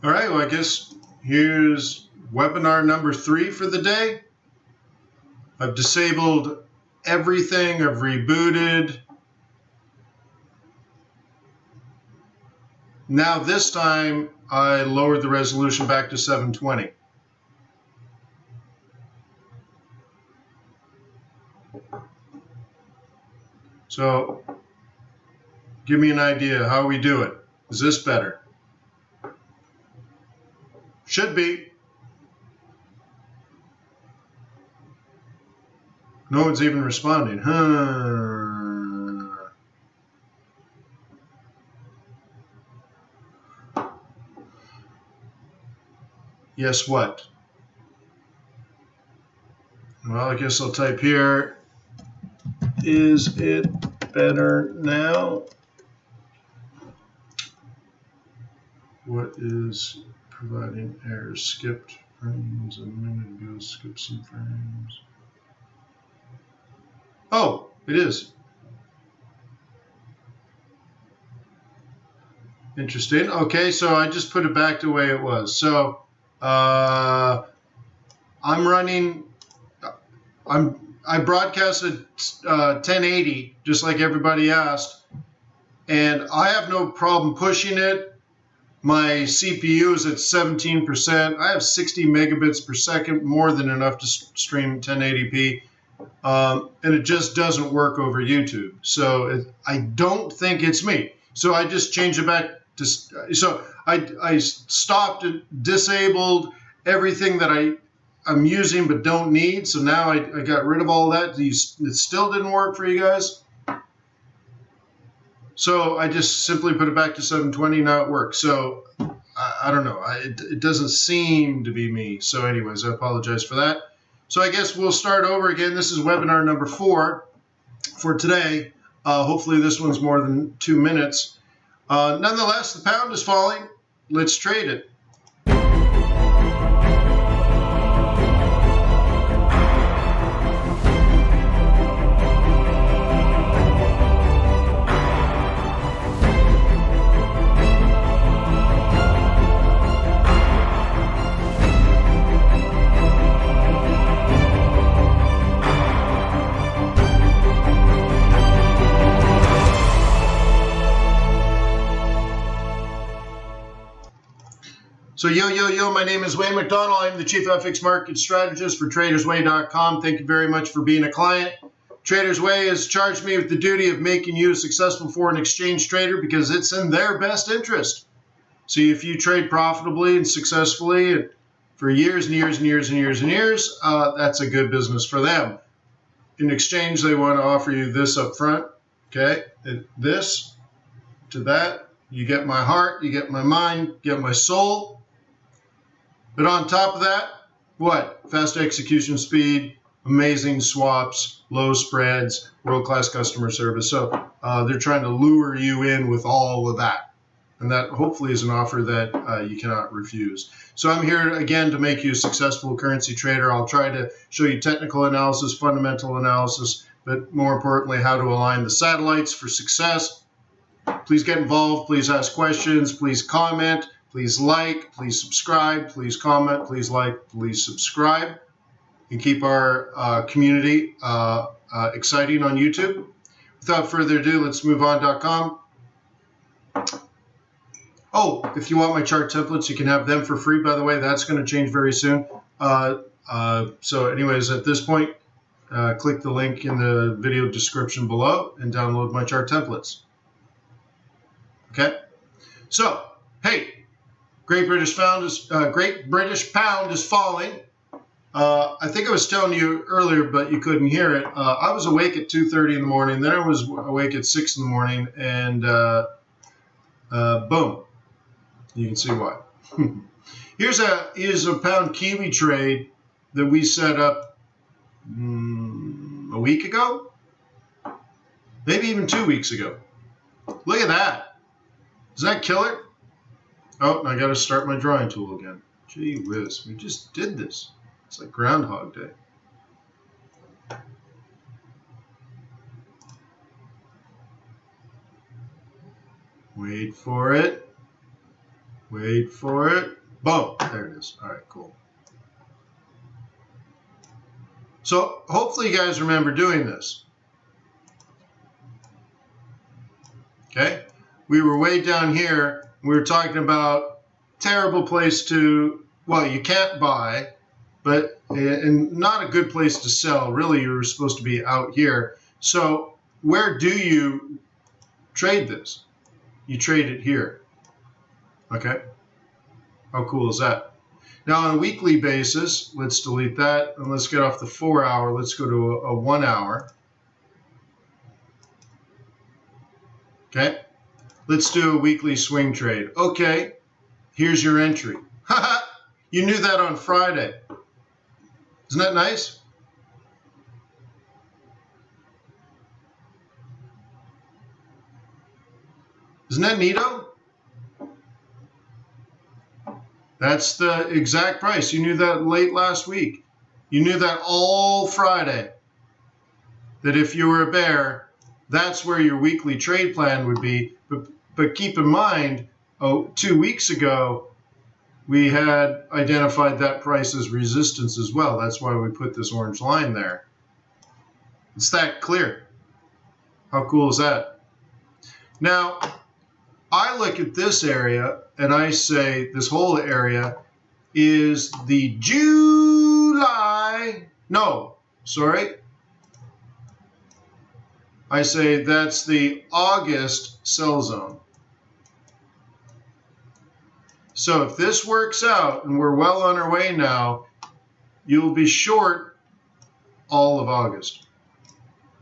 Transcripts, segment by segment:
All right, well, I guess here's webinar number 3 for the day. I've disabled everything. I've rebooted. Now this time I lowered the resolution back to 720. So give me an idea how we do it. Is this better? Should be. No one's even responding. Guess what? Well, I guess I'll type here. Is it better now? What is providing errors? Skipped frames a minute ago. Skip some frames. Oh, it is. Interesting. Okay, so I just put it back the way it was. So I'm running. I broadcasted 1080 just like everybody asked, and I have no problem pushing it. My CPU is at 17%. I have 60 megabits per second, more than enough to stream 1080p. And it just doesn't work over YouTube. So I don't think it's me. So I just changed it back to, so I stopped it, disabled everything that I'm using but don't need. So now I got rid of all that. It still didn't work for you guys. So I just simply put it back to 720. Now it works. So I don't know. It doesn't seem to be me. So anyways, I apologize for that. So I guess we'll start over again. This is webinar number 4 for today. Hopefully this one's more than 2 minutes. Nonetheless, the pound is falling. Let's trade it. So yo, my name is Wayne McDonald. I'm the Chief FX Market Strategist for TradersWay.com. Thank you very much for being a client. Traders Way has charged me with the duty of making you a successful foreign exchange trader because it's in their best interest. So if you trade profitably and successfully for years and years and years and years and years, that's a good business for them. In exchange, they want to offer you this up front, okay? This to that. You get my heart, you get my mind, you get my soul. But on top of that, what? Fast execution speed, amazing swaps, low spreads, world-class customer service. So they're trying to lure you in with all of that. And that hopefully is an offer that you cannot refuse. So I'm here again to make you a successful currency trader. I'll try to show you technical analysis, fundamental analysis, but more importantly, how to align the satellites for success. Please get involved. Please ask questions. Please comment. Please like, please subscribe, please comment, please like, please subscribe, and keep our community exciting on YouTube. Without further ado, let's move on.com. Oh, if you want my chart templates, you can have them for free, by the way. That's going to change very soon. So anyways, at this point, click the link in the video description below and download my chart templates. Okay? So, hey. Great British Pound is falling. I think I was telling you earlier, but you couldn't hear it. I was awake at 2:30 in the morning. Then I was awake at 6 in the morning, and boom, you can see why. Here's a pound Kiwi trade that we set up a week ago, maybe even 2 weeks ago. Look at that. Is that killer? Oh, I got to start my drawing tool again. Gee whiz, we just did this. It's like Groundhog Day. Wait for it. Wait for it. Boom. There it is. All right, cool. So hopefully you guys remember doing this. Okay. We were way down here. We were talking about terrible place to, well, you can't buy, but and not a good place to sell. Really, you were supposed to be out here. So where do you trade this? You trade it here. Okay. How cool is that? Now on a weekly basis, let's delete that and let's get off the 4 hour. Let's go to a 1 hour. Okay. Let's do a weekly swing trade. Okay. Here's your entry. You knew that on Friday. Isn't that nice? Isn't that neato? That's the exact price. You knew that late last week. You knew that all Friday. That if you were a bear, that's where your weekly trade plan would be. But keep in mind, 2 weeks ago, we had identified that price as resistance as well. That's why we put this orange line there. It's that clear. How cool is that? Now, I look at this area and I say this whole area is the I say that's the August sell zone. So if this works out and we're well on our way now, you'll be short all of August.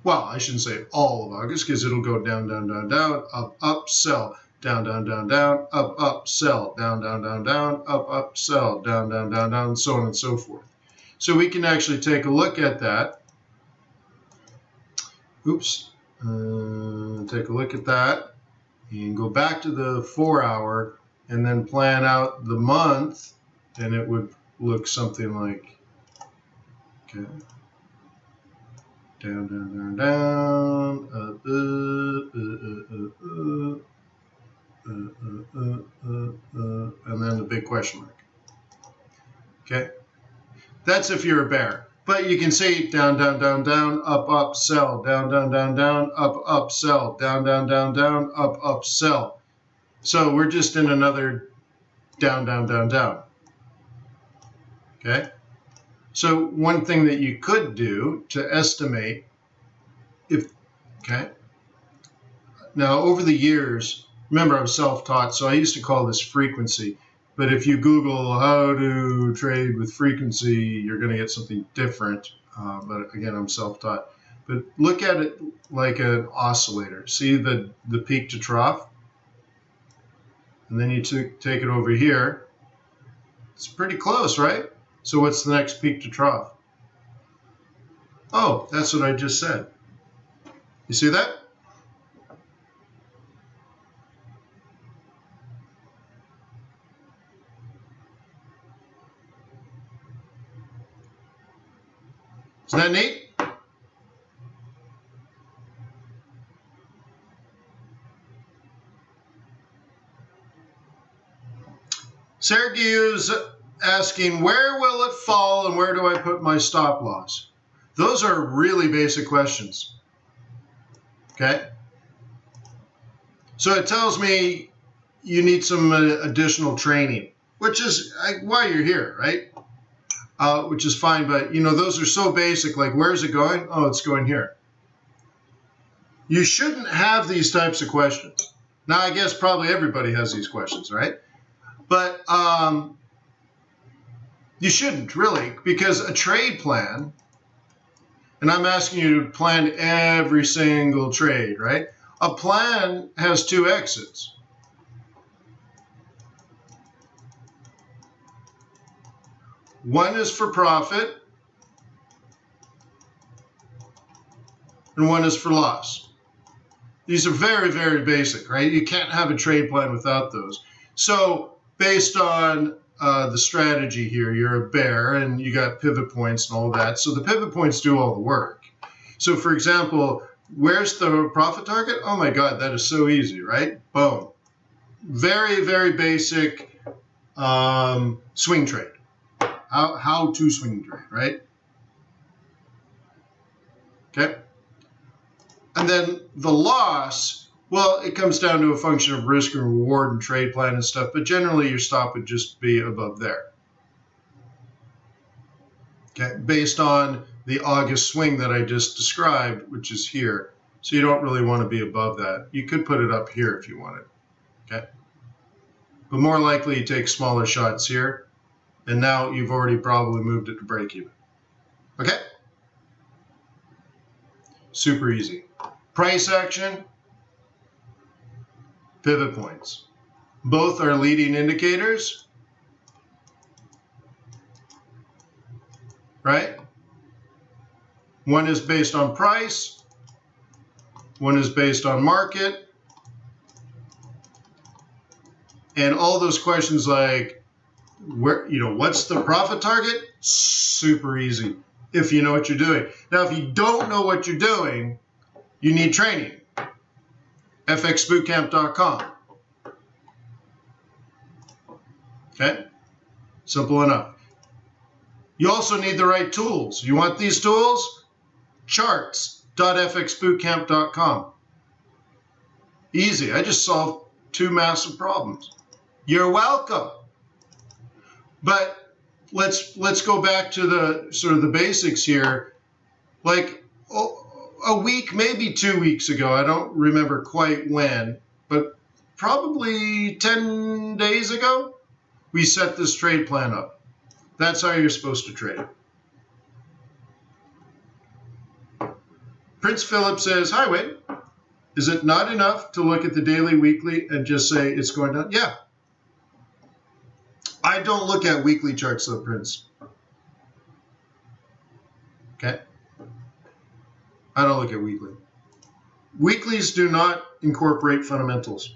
Well, I shouldn't say all of August because it'll go down, down, down, down, up, sell, down, down, down, down, up, sell, down, down, down, down, up, sell, down, down, down, down, so on and so forth. So we can actually take a look at that. Oops. Take a look at that and go back to the 4 hour and then plan out the month, and it would look something like, okay, down, down, down, down, and then the big question mark. Okay, that's if you're a bear. But you can see down, down, down, down, up, sell, down, down, down, down, up, sell, down, down, down, down, up, sell. So we're just in another down, down, down, down. Okay? So one thing that you could do to estimate okay? Now over the years, remember I'm self-taught, so I used to call this frequency. But if you Google how to trade with frequency, you're going to get something different. But again, I'm self-taught. But look at it like an oscillator. See the peak to trough? And then you take it over here. It's pretty close, right? So what's the next peak to trough? Oh, that's what I just said. You see that? Isn't that neat? Sergey's asking, where will it fall and where do I put my stop loss? Those are really basic questions. Okay? So it tells me you need some additional training, which is why you're here, right? Which is fine, but you know, those are so basic, like where's it going? Oh, it's going here. You shouldn't have these types of questions. Now, I guess probably everybody has these questions, right? But you shouldn't really, because a trade plan, and I'm asking you to plan every single trade, right? A plan has 2 exits. One is for profit, and one is for loss. These are very, very basic, right? You can't have a trade plan without those. So based on the strategy here, you're a bear and you got pivot points and all that. So the pivot points do all the work. So for example, where's the profit target? Oh my God, that is so easy, right? Boom. Very, very basic. swing trade. How to swing trade, right? Okay. And then the loss, well, it comes down to a function of risk and reward and trade plan and stuff, but generally your stop would just be above there. Okay, based on the August swing that I just described, which is here. So you don't really want to be above that. You could put it up here if you wanted. Okay. But more likely you take smaller shots here. And now you've already probably moved it to break even. Okay? Super easy. Price action, pivot points. Both are leading indicators. Right? One is based on price. One is based on market. And all those questions like, what's the profit target? Super easy if you know what you're doing. Now, if you don't know what you're doing, you need training. FXBootcamp.com. Okay? Simple enough. You also need the right tools. You want these tools? Charts.fxbootcamp.com. Easy. I just solved 2 massive problems. You're welcome. But let's go back to the sort of the basics here. Like a week, maybe 2 weeks ago, I don't remember quite when, but probably 10 days ago, we set this trade plan up. That's how you're supposed to trade. Prince Philip says, hi, Wade. Is it not enough to look at the daily, weekly, and just say it's going down? Yeah. I don't look at weekly charts though, Prince. Okay? I don't look at weekly. Weeklies do not incorporate fundamentals.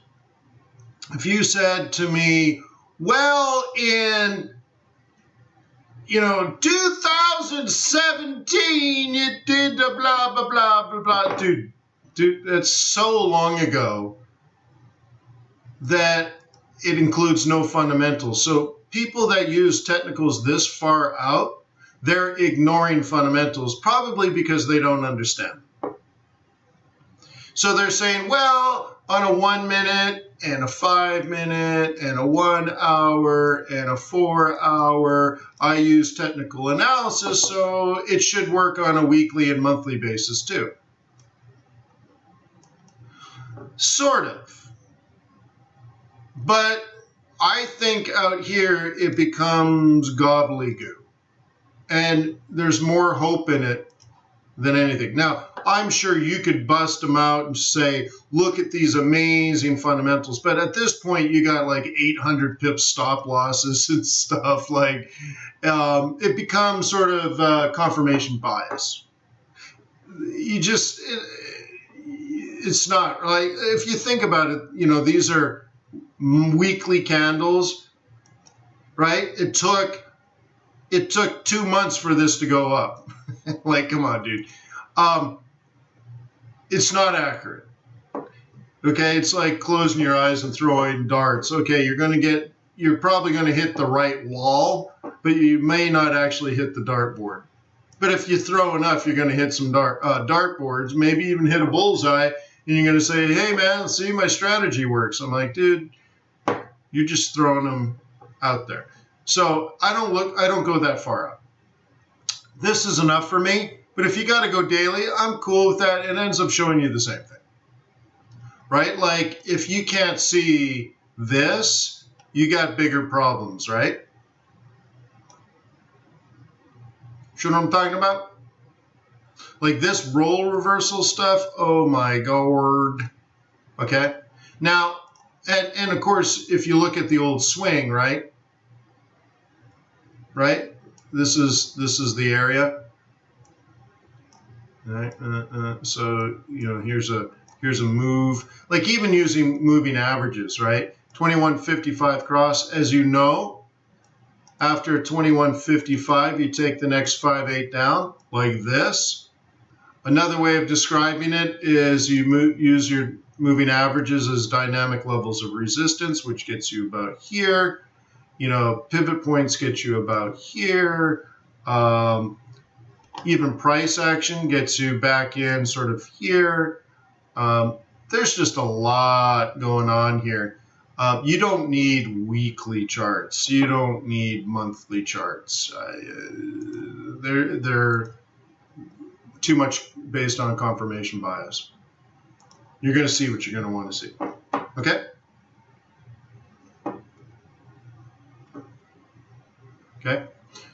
If you said to me, well, in 2017, it did the blah, blah, blah, blah, blah. Dude, that's so long ago that it includes no fundamentals. So people that use technicals this far out, they're ignoring fundamentals, probably because they don't understand. So they're saying, well, on a 1 minute and a 5 minute and a 1 hour and a 4 hour, I use technical analysis, so it should work on a weekly and monthly basis too. Sort of. But I think out here it becomes gobbledygook. And there's more hope in it than anything. Now, I'm sure you could bust them out and say, look at these amazing fundamentals. But at this point, you got like 800 pips stop losses and stuff. Like, it becomes sort of confirmation bias. It's not, like, if you think about it, these are weekly candles, right? It took 2 months for this to go up. Like, come on, dude. It's not accurate. Okay, it's like closing your eyes and throwing darts. Okay, you're probably going to hit the right wall, but you may not actually hit the dartboard. But if you throw enough, you're going to hit some dartboards, maybe even hit a bullseye, and you're going to say, hey, man, see, my strategy works. I'm like, dude, you're just throwing them out there. So I don't go that far out. This is enough for me, but if you got to go daily, I'm cool with that. It ends up showing you the same thing, right? Like, if you can't see this, you got bigger problems, right? Sure what I'm talking about? Like this role reversal stuff, oh my God. Okay? Now, and of course, if you look at the old swing, right? Right? This is the area. Right? So, here's a move. Like even using moving averages, right? 2155 cross, as you know, after 2155, you take the next 5/8 down like this. Another way of describing it is you use your moving averages as dynamic levels of resistance, which gets you about here. You know, pivot points get you about here. Even price action gets you back in sort of here. There's just a lot going on here. You don't need weekly charts. You don't need monthly charts. They're too much based on confirmation bias. You're going to see what you're going to want to see. Okay? Okay?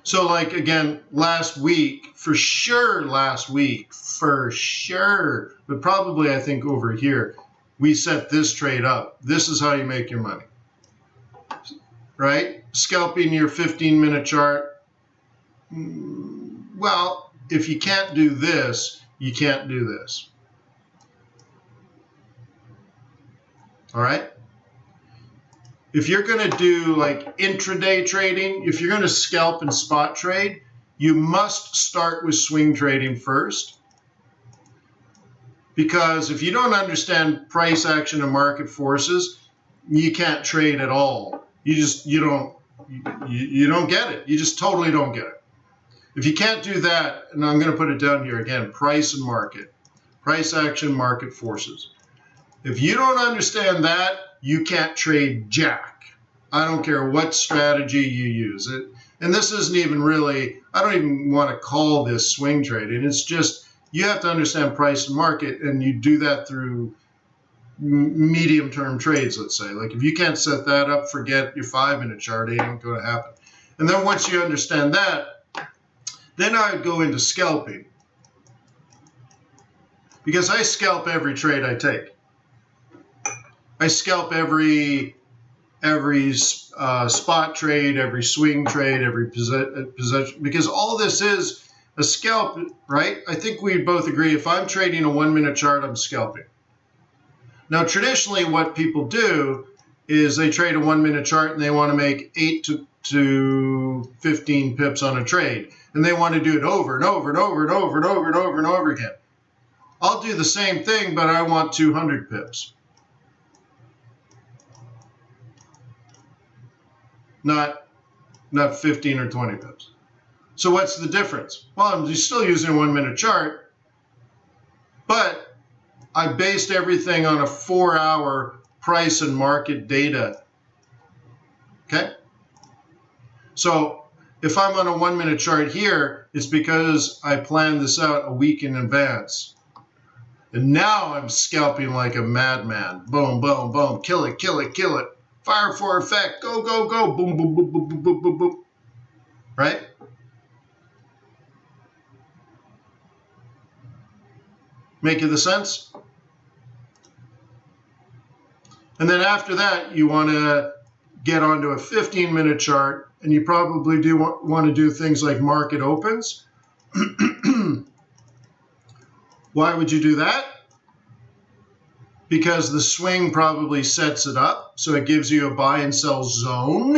So, like, again, last week, for sure, but probably I think over here, we set this trade up. This is how you make your money, right? Scalping your 15-minute chart. Well, if you can't do this, you can't do this. All right? If you're going to do like intraday trading, if you're going to scalp and spot trade, you must start with swing trading first. Because if you don't understand price action and market forces, you can't trade at all. You don't get it. You just totally don't get it. If you can't do that, and I'm going to put it down here again, price and market, price action, market forces. If you don't understand that, you can't trade jack. I don't care what strategy you use. And this isn't even really, I don't even want to call this swing trading. It's just, you have to understand price and market, and you do that through medium-term trades, let's say. Like if you can't set that up, forget your 5-minute chart. It ain't going to happen. And then once you understand that, then I would go into scalping. Because I scalp every trade I take. I scalp every spot trade, every swing trade, every position, because all this is a scalp, right? I think we both agree if I'm trading a 1-minute chart, I'm scalping. Now, traditionally, what people do is they trade a 1-minute chart and they want to make 8 to 15 pips on a trade, and they want to do it over and over and over and over and over and over and over again. I'll do the same thing, but I want 200 pips. Not 15 or 20 pips. So what's the difference? Well, I'm still using a 1-minute chart, but I based everything on a 4-hour price and market data. Okay? So if I'm on a 1-minute chart here, it's because I planned this out a week in advance. And now I'm scalping like a madman. Boom, boom, boom. Kill it, kill it, kill it. Fire for effect. Go, go, go. Boom, boom, boom, boom, boom, boom, boom, boom. Right? Making the sense? And then after that, you want to get onto a 15-minute chart, and you probably do want to do things like market opens. Why would you do that? Because the swing probably sets it up, so it gives you a buy and sell zone.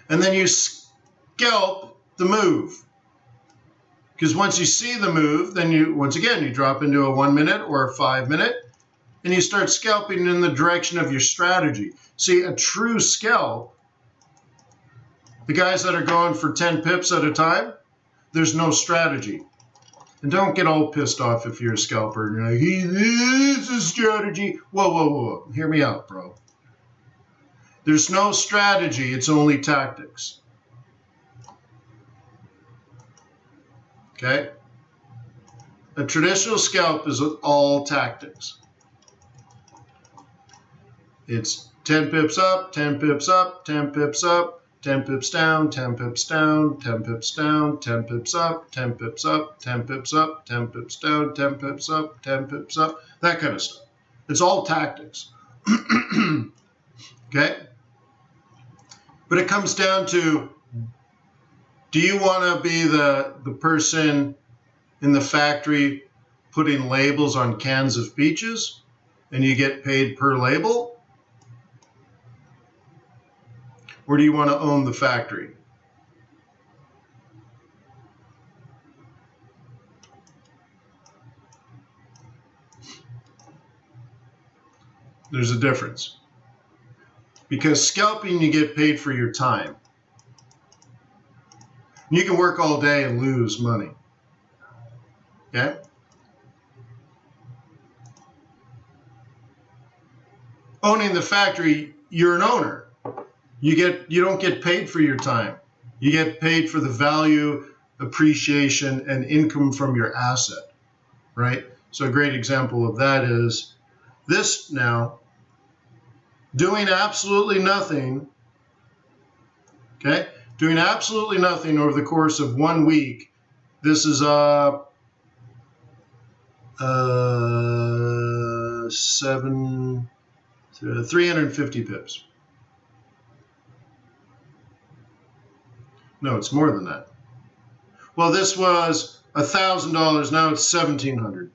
And then you scalp the move. Because once you see the move, then you drop into a 1-minute or a 5-minute, and you start scalping in the direction of your strategy. See, a true scalp, the guys that are going for 10 pips at a time, there's no strategy. And don't get all pissed off if you're a scalper and you're like, this is a strategy. Whoa, whoa, whoa. Hear me out, bro. There's no strategy. It's only tactics. Okay? A traditional scalp is all tactics. It's 10 pips up, 10 pips up, 10 pips up, 10 pips down, 10 pips down, 10 pips down, 10 pips up, 10 pips up, 10 pips up, 10 pips down, 10 pips up, 10 pips up, that kind of stuff. It's all tactics. Okay? But it comes down to, do you want to be the person in the factory putting labels on cans of peaches and you get paid per label? Or do you want to own the factory? There's a difference. Because scalping, you get paid for your time. You can work all day and lose money. Okay? Owning the factory, you're an owner. You don't get paid for your time. You get paid for the value, appreciation, and income from your asset, right? So a great example of that is this now, doing absolutely nothing, okay? Doing absolutely nothing over the course of 1 week. This is 350 pips. No, it's more than that. Well, this was $1,000. Now it's $1,700.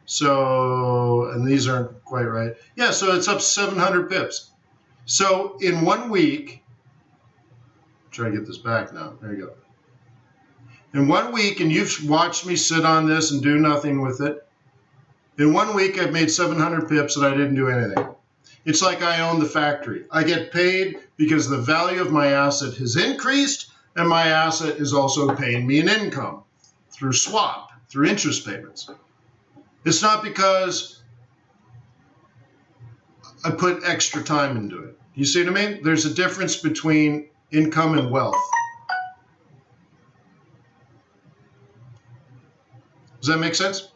So, and these aren't quite right. Yeah, so it's up 700 pips. So in 1 week, try to get this back now. There you go. In 1 week, and you've watched me sit on this and do nothing with it. In 1 week, I've made 700 pips and I didn't do anything. It's like I own the factory. I get paid because the value of my asset has increased, and my asset is also paying me an income through swap, through interest payments. It's not because I put extra time into it. You see what I mean? There's a difference between income and wealth. Does that make sense?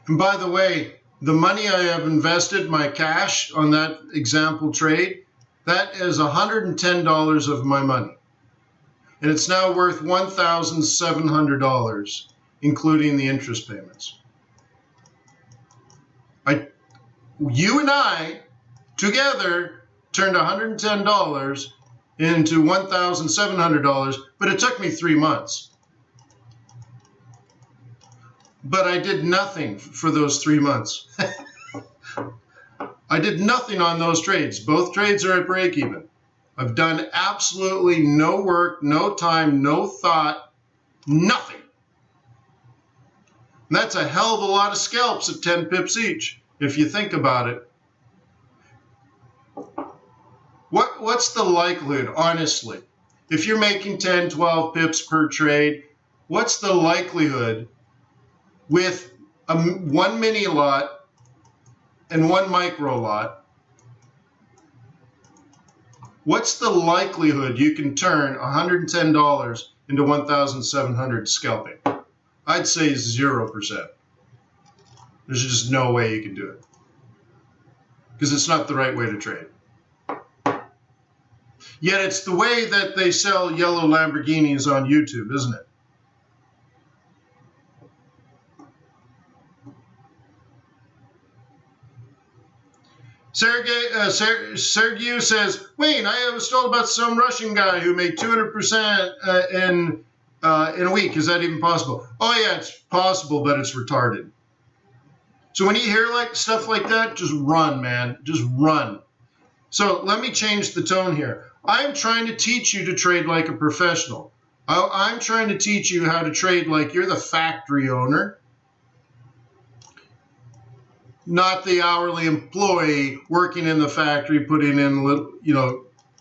And by the way, the money I have invested, my cash on that example trade, that is $110 of my money. And it's now worth $1,700, including the interest payments. You and I together turned $110 into $1,700, but it took me 3 months. But I did nothing for those 3 months. I did nothing on those trades. Both trades are at break even. I've done absolutely no work, no time, no thought, nothing. And that's a hell of a lot of scalps at 10 pips each, if you think about it. What's the likelihood, honestly? If you're making 10, 12 pips per trade, what's the likelihood with one mini lot and one micro lot? What's the likelihood you can turn $110 into 1,700 scalping? I'd say 0%. There's just no way you can do it, because it's not the right way to trade. Yet it's the way that they sell yellow Lamborghinis on YouTube, isn't it? Sergey says, Wayne, I was told about some Russian guy who made 200% in a week. Is that even possible? Oh yeah, it's possible, but it's retarded. So when you hear stuff like that, just run, man. Just run. So let me change the tone here. I'm trying to teach you to trade like a professional. I'm trying to teach you how to trade like you're the factory owner, not the hourly employee working in the factory, putting in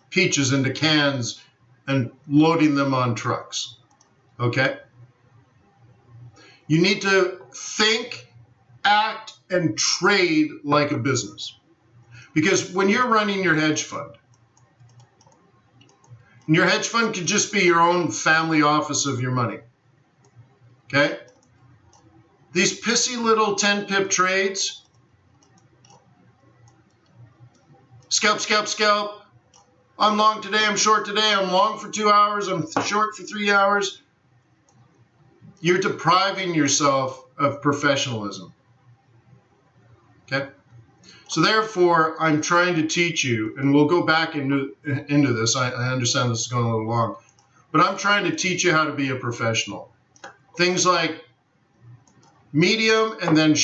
peaches into cans and loading them on trucks. Okay? You need to think, act, and trade like a business. Because when you're running your hedge fund, and your hedge fund could just be your own family office of your money. Okay? These pissy little 10 pip trades, scalp, scalp, scalp. I'm long today, I'm short today, I'm long for 2 hours, I'm short for 3 hours. You're depriving yourself of professionalism. Okay? So therefore, I'm trying to teach you, and we'll go back into this. I understand this is going a little long, but I'm trying to teach you how to be a professional. Things like medium and then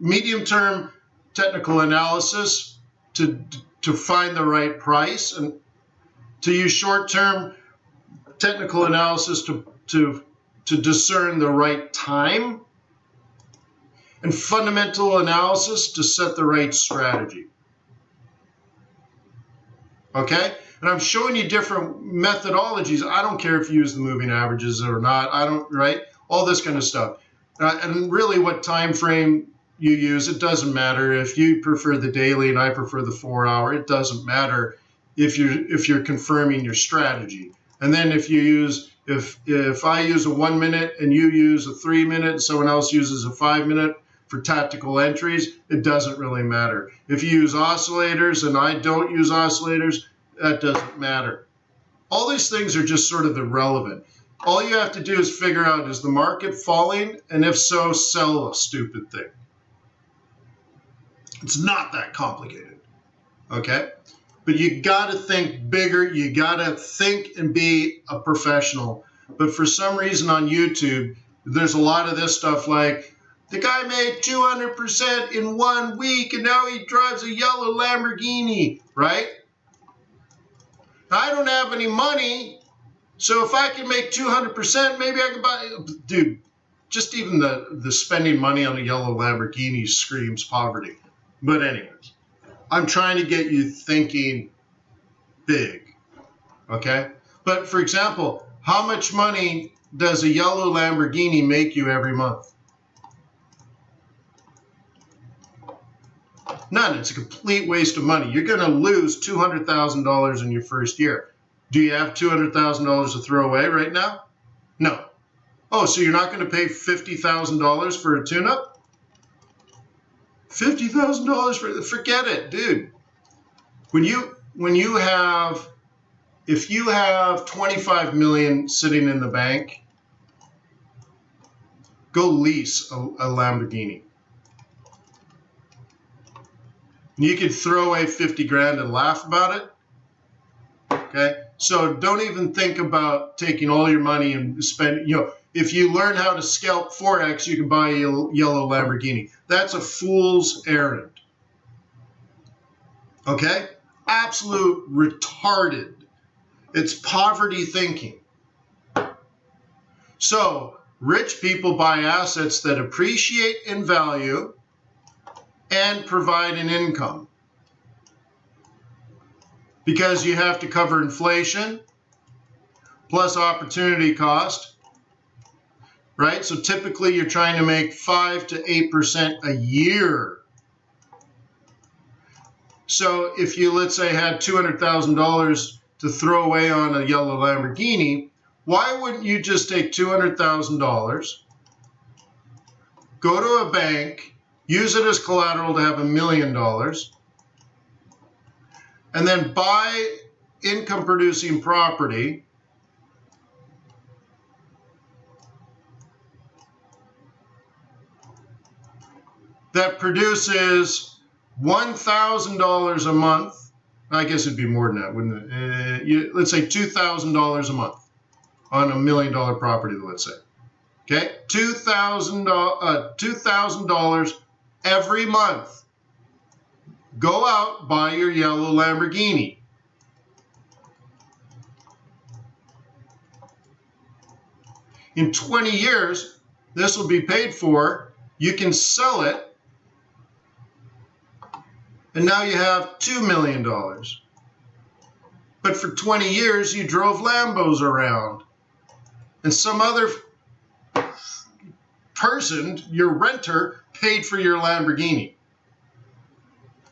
medium-term technical analysis to find the right price, and to use short-term technical analysis to discern the right time, and fundamental analysis to set the right strategy. Okay? And I'm showing you different methodologies. I don't care if you use the moving averages or not. I don't, right? All this kind of stuff. And really what time frame you use, it doesn't matter. If you prefer the daily and I prefer the 4 hour, it doesn't matter if you're confirming your strategy. And then if you use, if I use a 1 minute and you use a 3 minute and someone else uses a 5 minute for tactical entries, it doesn't really matter. If you use oscillators and I don't use oscillators, that doesn't matter. All these things are just sort of irrelevant. All you have to do is figure out, is the market falling? And if so, sell a stupid thing. It's not that complicated, okay? But you got to think bigger. You got to think and be a professional. But for some reason on YouTube, there's a lot of this stuff like, the guy made 200% in 1 week and now he drives a yellow Lamborghini, right? I don't have any money, so if I can make 200%, maybe I can buy, dude, just even the spending money on a yellow Lamborghini screams poverty. But anyways, I'm trying to get you thinking big, okay? But for example, how much money does a yellow Lamborghini make you every month? None. It's a complete waste of money. You're going to lose $200,000 in your first year. Do you have $200,000 to throw away right now? No. Oh, so you're not going to pay $50,000 for a tune-up? $50,000 for, forget it, dude. If you have 25 million sitting in the bank, go lease a Lamborghini. You could throw away 50 grand and laugh about it. Okay? So don't even think about taking all your money and spend, if you learn how to scalp Forex, you can buy a yellow Lamborghini. That's a fool's errand. Okay? Absolute retarded. It's poverty thinking. So rich people buy assets that appreciate in value and provide an income, because you have to cover inflation plus opportunity cost, right? So typically you're trying to make 5 to 8% a year. So if you, let's say, had $200,000 to throw away on a yellow Lamborghini, why wouldn't you just take $200,000, go to a bank, use it as collateral to have $1 million, and then buy income-producing property that produces $1,000 a month. I guess it'd be more than that, wouldn't it? Let's say $2,000 a month on $1 million property, let's say. Okay, $2,000 every month. Go out, buy your yellow Lamborghini. In 20 years, this will be paid for. You can sell it, and now you have $2 million. But for 20 years, you drove Lambos around, and some other person, your renter, paid for your Lamborghini.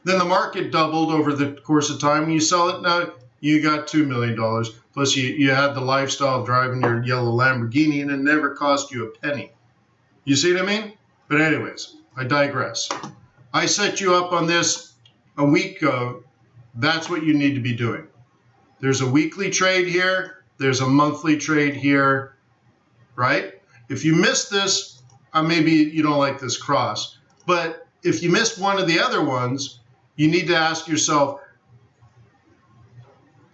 Then the market doubled over the course of time, and you sell it, now you got $2 million. Plus you had the lifestyle of driving your yellow Lamborghini, and it never cost you a penny. You see what I mean? But anyways, I digress. I set you up on this a week ago. That's what you need to be doing. There's a weekly trade here. There's a monthly trade here, right? If you missed this, maybe you don't like this cross. But if you missed one of the other ones, you need to ask yourself,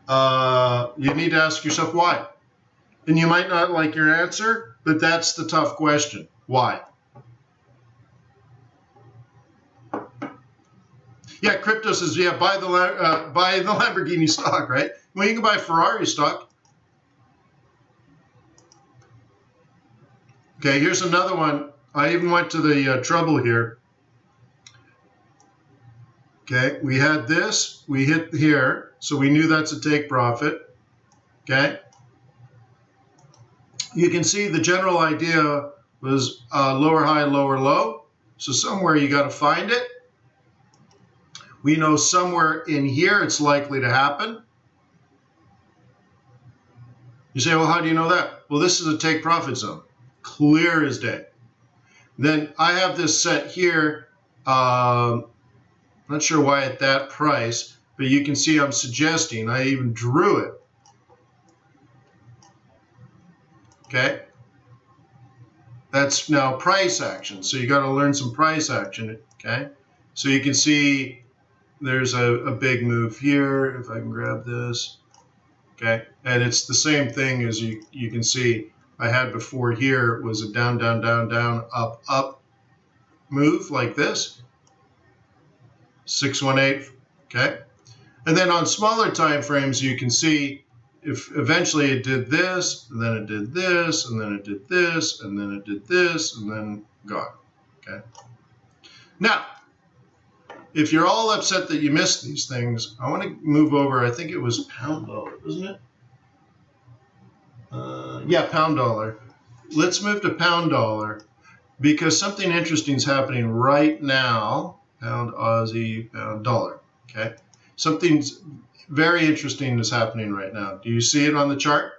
why? And you might not like your answer, but that's the tough question. Why? Yeah, crypto says, yeah, buy the Lamborghini stock, right? Well, you can buy Ferrari stock. Okay, here's another one. I even went to the trouble here. Okay, we had this, we hit here, so we knew that's a take profit. Okay, you can see the general idea was lower high, lower low. So somewhere you got to find it. We know somewhere in here it's likely to happen. You say, well, how do you know that? Well, this is a take profit zone, clear as day. Then I have this set here. Not sure why at that price, but you can see I'm suggesting, I even drew it. Okay. That's now price action. So you got to learn some price action. Okay. So you can see there's a big move here. If I can grab this. Okay. And it's the same thing as you can see I had before here. It was a down, down, down, down, up, up move like this. 618. Okay. And then on smaller time frames, you can see if eventually it did this, and then it did this, and then it did this, and then it did this, and then gone. Okay. Now, if you're all upset that you missed these things, I want to move over. I think it was pound dollar, wasn't it? Yeah, pound dollar. Let's move to pound dollar because something interesting is happening right now. Pound Aussie, pound dollar. Okay. Something's very interesting is happening right now. Do you see it on the chart?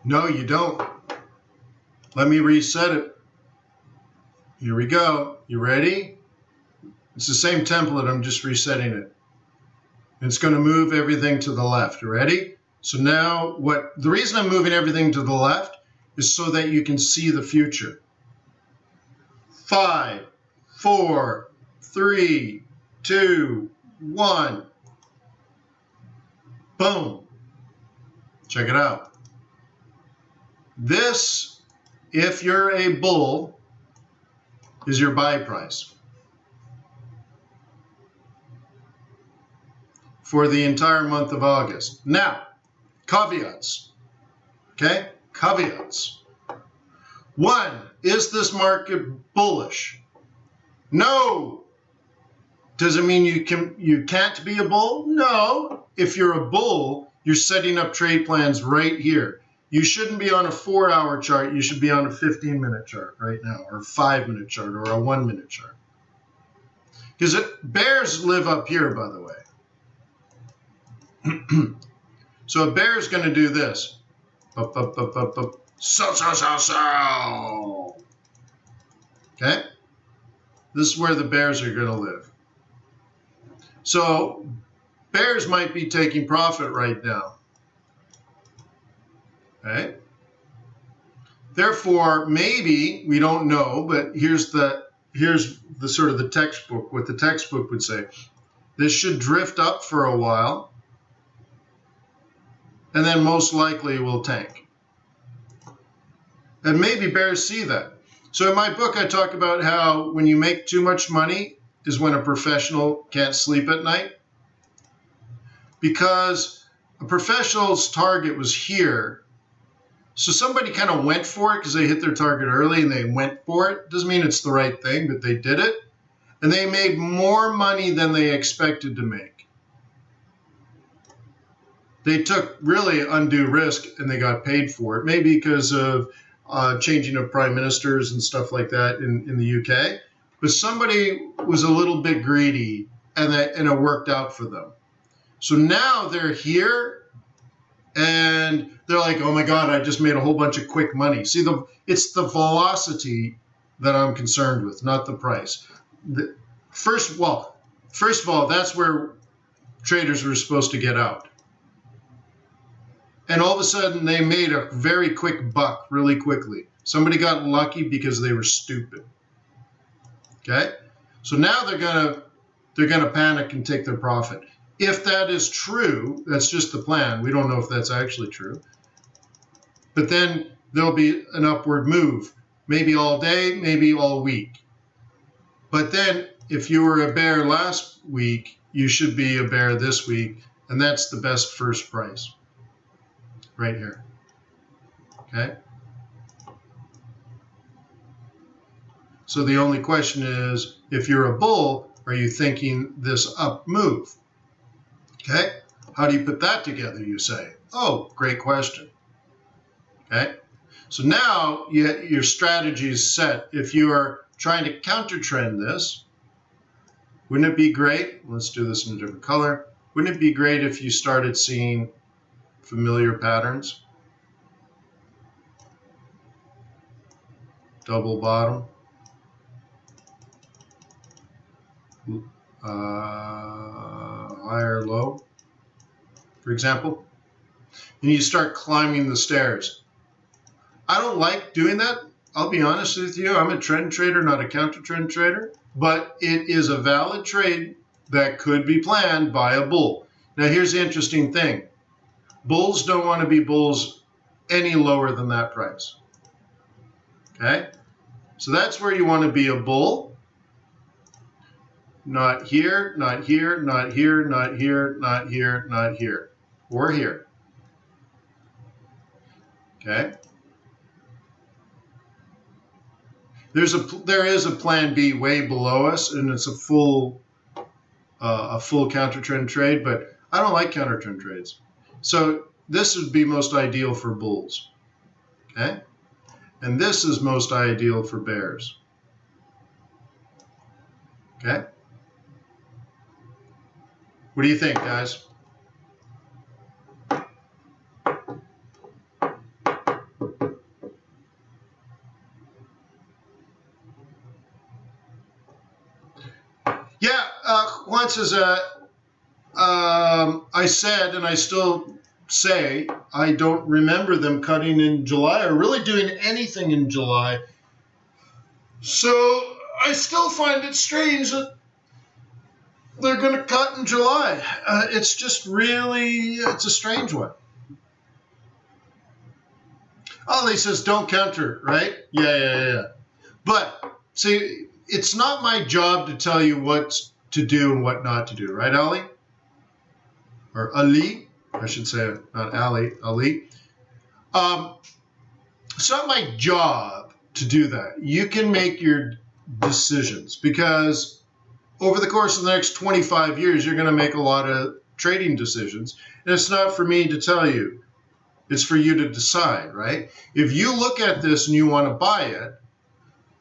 No, you don't. Let me reset it. Here we go. You ready? It's the same template. I'm just resetting it. It's going to move everything to the left. You ready? So now the reason I'm moving everything to the left is so that you can see the future. 5, 4, 3, 2, 1. Boom. Check it out. This, if you're a bull, is your buy price for the entire month of August. Now, caveats. Okay? Caveats. 1, is this market bullish? No. Does it mean you can't be a bull? No. If you're a bull, you're setting up trade plans right here. You shouldn't be on a 4-hour chart. You should be on a 15-minute chart right now, or a 5-minute chart, or a 1-minute chart. Because bears live up here, by the way. So a bear is going to do this. Up, up, up, up, up. Sell, sell, sell, sell. Okay? This is where the bears are going to live. So bears might be taking profit right now. Okay? Therefore, maybe, we don't know, but here's the sort of the textbook, what the textbook would say. This should drift up for a while, and then most likely will tank. And maybe bears see that. So in my book, I talk about how when you make too much money is when a professional can't sleep at night. Because a professional's target was here. So somebody kind of went for it because they hit their target early and they went for it. Doesn't mean it's the right thing, but they did it. And they made more money than they expected to make. They took really undue risk and they got paid for it. Maybe because of changing of prime ministers and stuff like that in the UK. But somebody was a little bit greedy and it worked out for them. So now they're here. And they're like, oh my God, I just made a whole bunch of quick money. See, it's the velocity that I'm concerned with, not the price. First of all, that's where traders were supposed to get out. and all of a sudden they made a very quick buck really quickly. Somebody got lucky because they were stupid. Okay? So now they're gonna panic and take their profit. If that is true, that's just the plan. We don't know if that's actually true. But then there'll be an upward move, maybe all day, maybe all week. But then if you were a bear last week, you should be a bear this week, and that's the best first price right here. Okay? So the only question is, if you're a bull, are you thinking this up move? Okay? How do you put that together, you say? Oh, great question. Okay? So now your strategy is set. If you are trying to counter trend this, wouldn't it be great? Let's do this in a different color. Wouldn't it be great if you started seeing familiar patterns? Double bottom. Higher low, for example. And you start climbing the stairs. I don't like doing that. I'll be honest with you. I'm a trend trader, not a counter trend trader. But it is a valid trade that could be planned by a bull. Now, here's the interesting thing. Bulls don't want to be bulls any lower than that price. Okay? So that's where you want to be a bull. Not here, not here, not here, not here, not here, not here, or here. Okay? There is a plan B way below us, and it's a full counter trend trade, but I don't like counter trend trades. So this would be most ideal for bulls. Okay? And this is most ideal for bears. Okay? What do you think, guys? Yeah, Juan says, I said, and I still say, I don't remember them cutting in July or really doing anything in July. So I still find it strange that they're going to cut in July. It's just really, it's a strange one. Ollie says, don't counter, right? Yeah. But, see, it's not my job to tell you what to do and what not to do, right, Ali? Or Ali, I should say, not Ali, Ali. It's not my job to do that. You can make your decisions because over the course of the next 25 years, you're going to make a lot of trading decisions. And it's not for me to tell you. It's for you to decide, right? If you look at this and you want to buy it,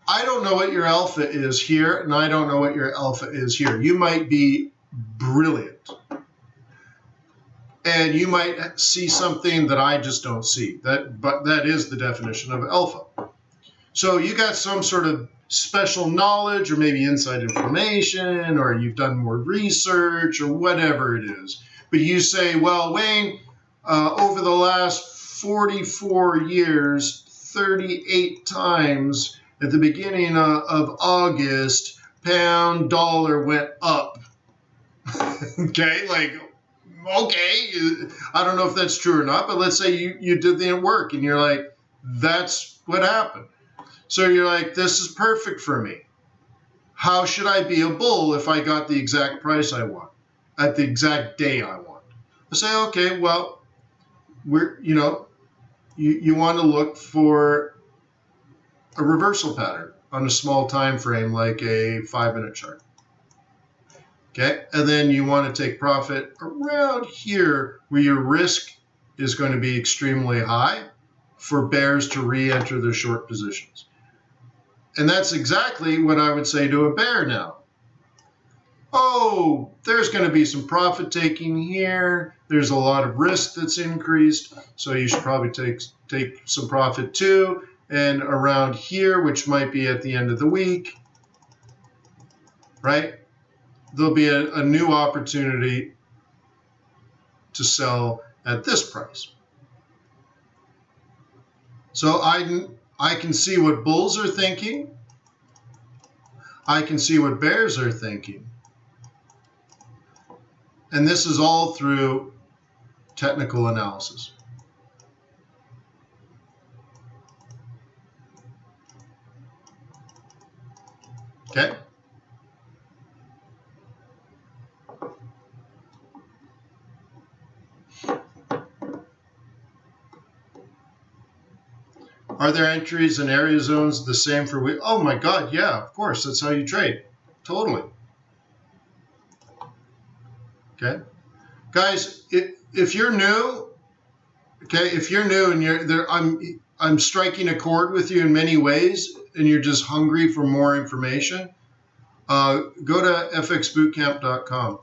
I don't know what your alpha is here, and I don't know what your alpha is here. You might be brilliant. And you might see something that I just don't see. But that is the definition of alpha. So you got some sort of special knowledge or maybe inside information, or you've done more research or whatever it is. But you say, well, Wayne, over the last 44 years, 38 times at the beginning of August, pound dollar went up. Okay, okay, I don't know if that's true or not, but let's say you did the work and you're like, that's what happened. So you're like, this is perfect for me. How should I be a bull if I got the exact price I want at the exact day I want? I say, okay, well, you want to look for a reversal pattern on a small time frame like a 5-minute chart. Okay, and then you want to take profit around here where your risk is going to be extremely high for bears to re-enter their short positions. And that's exactly what I would say to a bear now. Oh, there's going to be some profit taking here. There's a lot of risk that's increased, so you should probably take some profit too. And around here, which might be at the end of the week, right? There'll be a new opportunity to sell at this price. So I can see what bulls are thinking. I can see what bears are thinking. And this is all through technical analysis. Okay? Are there entries and area zones the same for we? Oh my God, yeah, of course. That's how you trade. Totally. Okay? Guys, if you're new, okay, if you're new and you're there, I'm striking a chord with you in many ways, and you're just hungry for more information, go to fxbootcamp.com.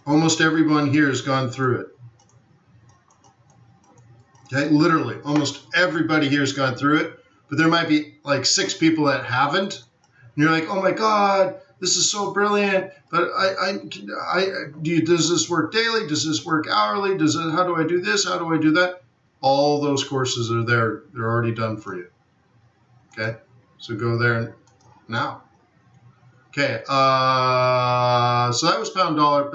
Almost everyone here has gone through it. Okay, literally, almost everybody here has gone through it, but there might be like 6 people that haven't. And you're like, oh my God, this is so brilliant, but does this work daily? Does this work hourly? How do I do this? How do I do that? All those courses are there. They're already done for you. Okay, so go there now. Okay, so that was pound dollar,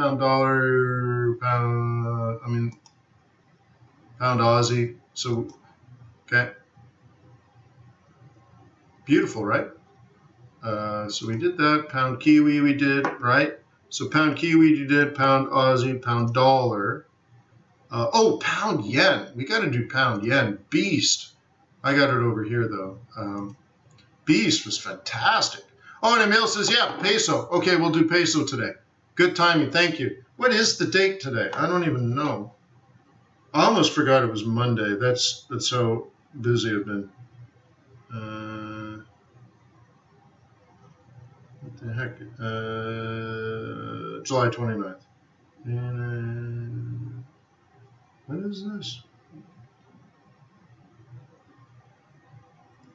pound Aussie. So, okay, beautiful, right? So we did that. Pound Kiwi we did, right? So pound Kiwi you did, pound Aussie, pound dollar. Oh, pound yen. We got to do pound yen. Beast. I got it over here, though. Beast was fantastic. Oh, and Emil says, yeah, peso. Okay, we'll do peso today. Good timing. Thank you. What is the date today? I don't even know. I almost forgot it was Monday. That's how busy I've been. What the heck? July 29th. And what is this?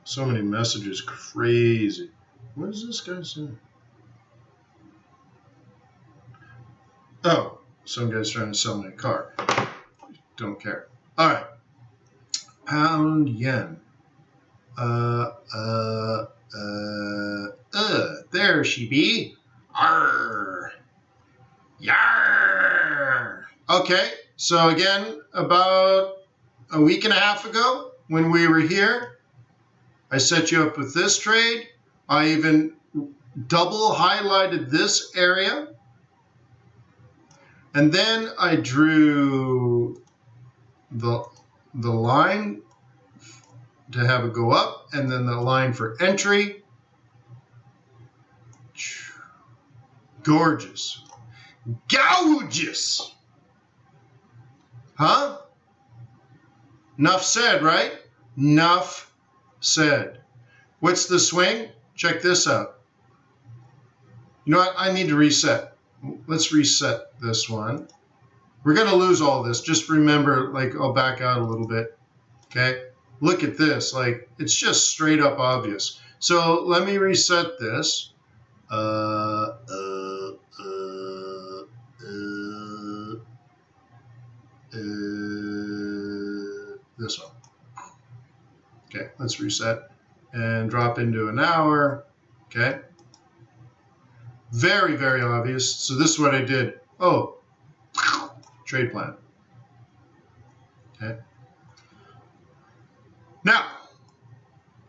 So many messages. Crazy. What is this guy saying? Oh, some guy's trying to sell me a car. Don't care. All right. Pound yen. There she be. Arr. Yar. Okay, so again, about a week and a half ago when we were here, I set you up with this trade. I even double highlighted this area. And then I drew the line to have it go up, and then the line for entry. Gorgeous. Gorgeous. Huh? Nuff said, right? Nuff said. What's the swing? Check this out. You know what? I need to reset. Let's reset this one. We're going to lose all this. Just remember, like, I'll back out a little bit. Okay? Look at this. Like, it's just straight up obvious. So let me reset this. This one. Okay, let's reset and drop into an hour. Okay. Very, very obvious. So this is what I did. Oh, trade plan. Okay. Now,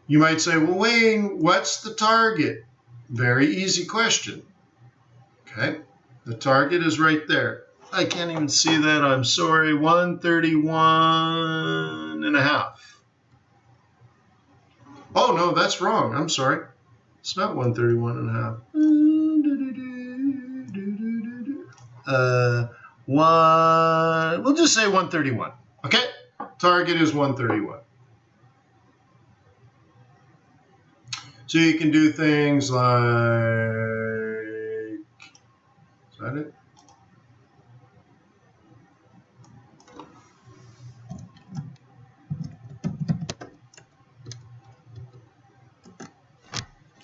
you might say, well, Wayne, what's the target? Very easy question. Okay. The target is right there. I can't even see that. I'm sorry. 131.5. Oh, no, that's wrong. I'm sorry. It's not 131.5. We'll just say 131. Okay? Target is 131. So you can do things like, is that it?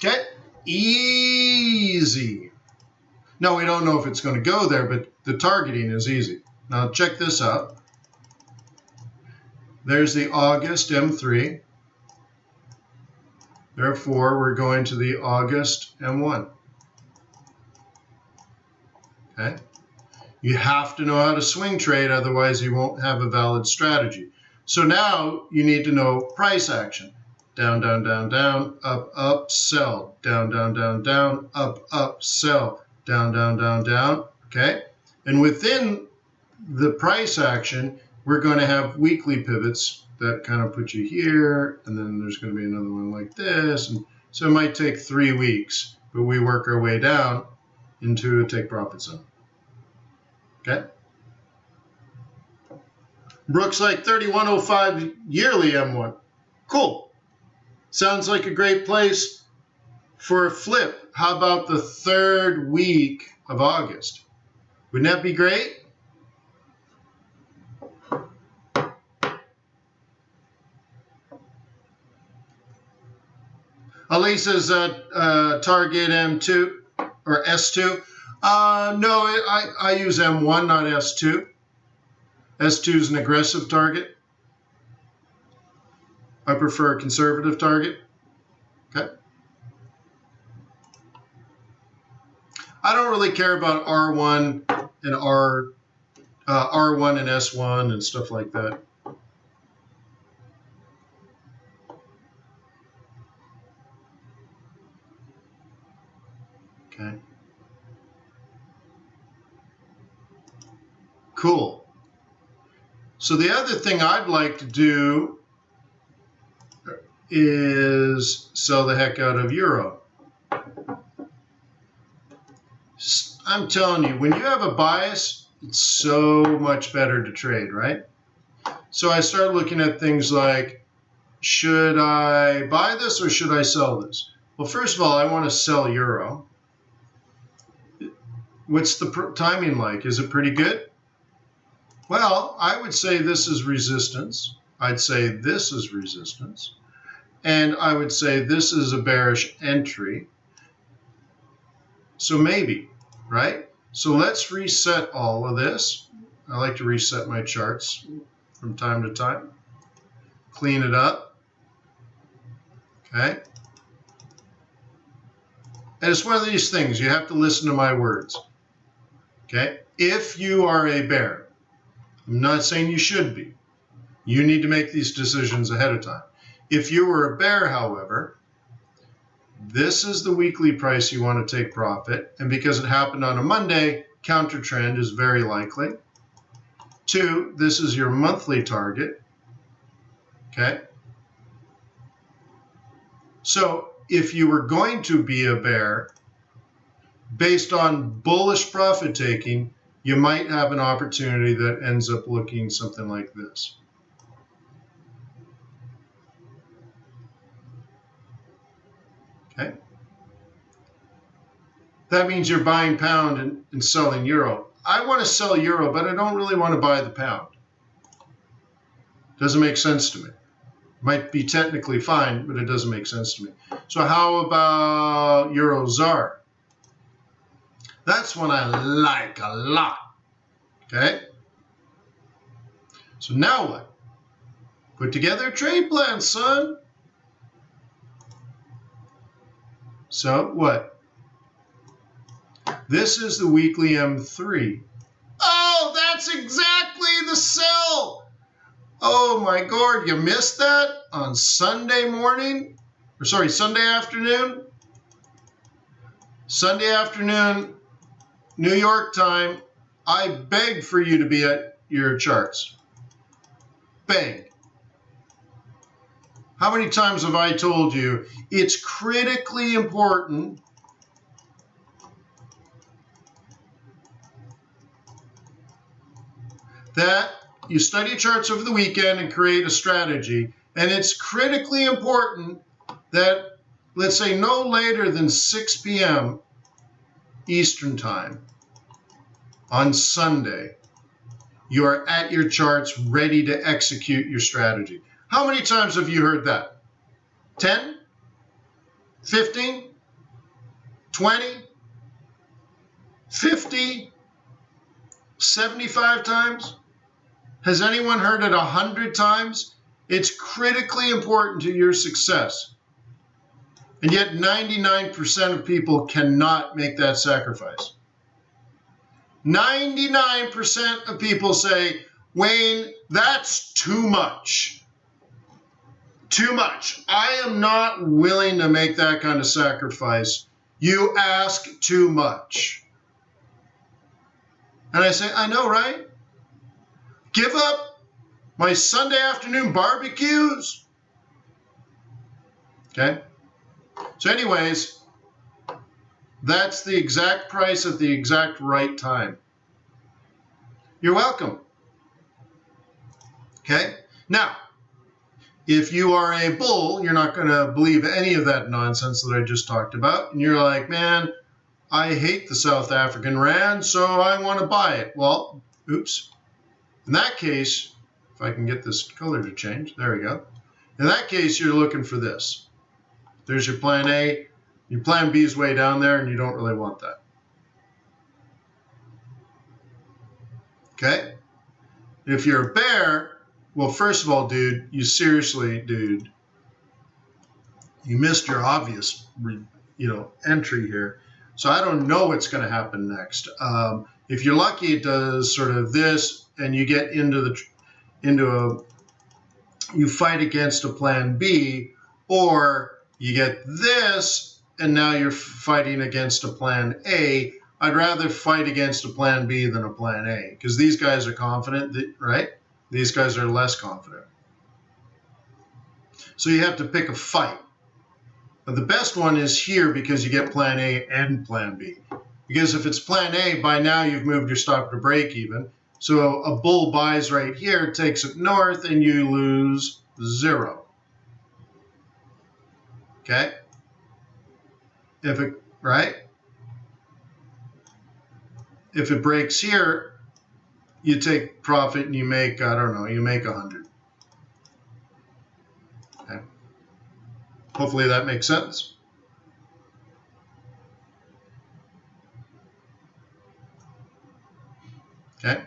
Okay, easy. Now we don't know if it's going to go there, but the targeting is easy. Now check this out. There's the August M3. Therefore, we're going to the August M1. Okay? You have to know how to swing trade, otherwise you won't have a valid strategy. So now you need to know price action. Down, down, down, down, up, up, sell. Down, down, down, down, up, sell. Down, down, down, down. Okay? And within the price action, we're going to have weekly pivots that kind of put you here, and then there's going to be another one like this. And so it might take 3 weeks, but we work our way down into a take profit zone. Okay? Brooks like 3105 yearly M1. Cool. Sounds like a great place for a flip. How about the 3rd week of August? Wouldn't that be great? Elisa's target M2 or S2. No, I use M1, not S2. S2 is an aggressive target. I prefer a conservative target. Okay. I don't really care about R1 and R1 and S1 and stuff like that. Okay. Cool. So the other thing I'd like to do is sell the heck out of euro. I'm telling you, when you have a bias, it's so much better to trade, right? So I start looking at things like, should I buy this or should I sell this? Well, first of all, I want to sell euro. What's the timing like? Is it pretty good? Well, I would say this is resistance. I'd say this is resistance. And I would say this is a bearish entry. So maybe, right? So let's reset all of this. I like to reset my charts from time to time. Clean it up. Okay? And it's one of these things. You have to listen to my words. Okay? If you are a bear, I'm not saying you should be. You need to make these decisions ahead of time. If you were a bear, however, this is the weekly price you want to take profit. And because it happened on a Monday, counter trend is very likely. 2, this is your monthly target. Okay? So if you were going to be a bear, based on bullish profit taking, you might have an opportunity that ends up looking something like this. Okay? That means you're buying pound and selling euro. I want to sell euro, but I don't really want to buy the pound. Doesn't make sense to me. Might be technically fine, but it doesn't make sense to me. So how about euro ZAR? That's one I like a lot. Okay? So now what? Put together a trade plan, son. So what? This is the weekly M3. Oh, that's exactly the sell. Oh my God, you missed that on Sunday morning? Or sorry, Sunday afternoon? Sunday afternoon, New York time, I beg for you to be at your charts. Beg. How many times have I told you it's critically important that you study charts over the weekend and create a strategy. And it's critically important that, let's say, no later than 6 p.m. Eastern time on Sunday, you are at your charts ready to execute your strategy. How many times have you heard that? 10? 15? 20? 50? 75 times? Has anyone heard it 100 times? It's critically important to your success. And yet 99% of people cannot make that sacrifice. 99% of people say, Wayne, that's too much. Too much. I am not willing to make that kind of sacrifice. You ask too much. And I say, I know, right? Give up my Sunday afternoon barbecues? Okay? So anyways, that's the exact price at the exact right time. You're welcome. Okay? Now, if you are a bull, you're not going to believe any of that nonsense that I just talked about. And you're like, man, I hate the South African rand, so I want to buy it. Well, oops. In that case, if I can get this color to change, there we go. In that case, you're looking for this. There's your plan A. Your plan B is way down there, and you don't really want that. Okay? If you're a bear, well, first of all, dude, you missed your obvious, entry here. So I don't know what's going to happen next. If you're lucky, it does sort of this, and you get you fight against a plan B, or you get this, and now you're fighting against a plan A. I'd rather fight against a plan B than a plan A, because these guys are confident, right? These guys are less confident. So you have to pick a fight. But the best one is here, because you get plan A and plan B. Because if it's plan A, by now you've moved your stop to break even. So a bull buys right here, takes it north, and you lose 0. Okay? If it breaks here, you take profit and you make, you make 100. Okay? Hopefully that makes sense. Okay?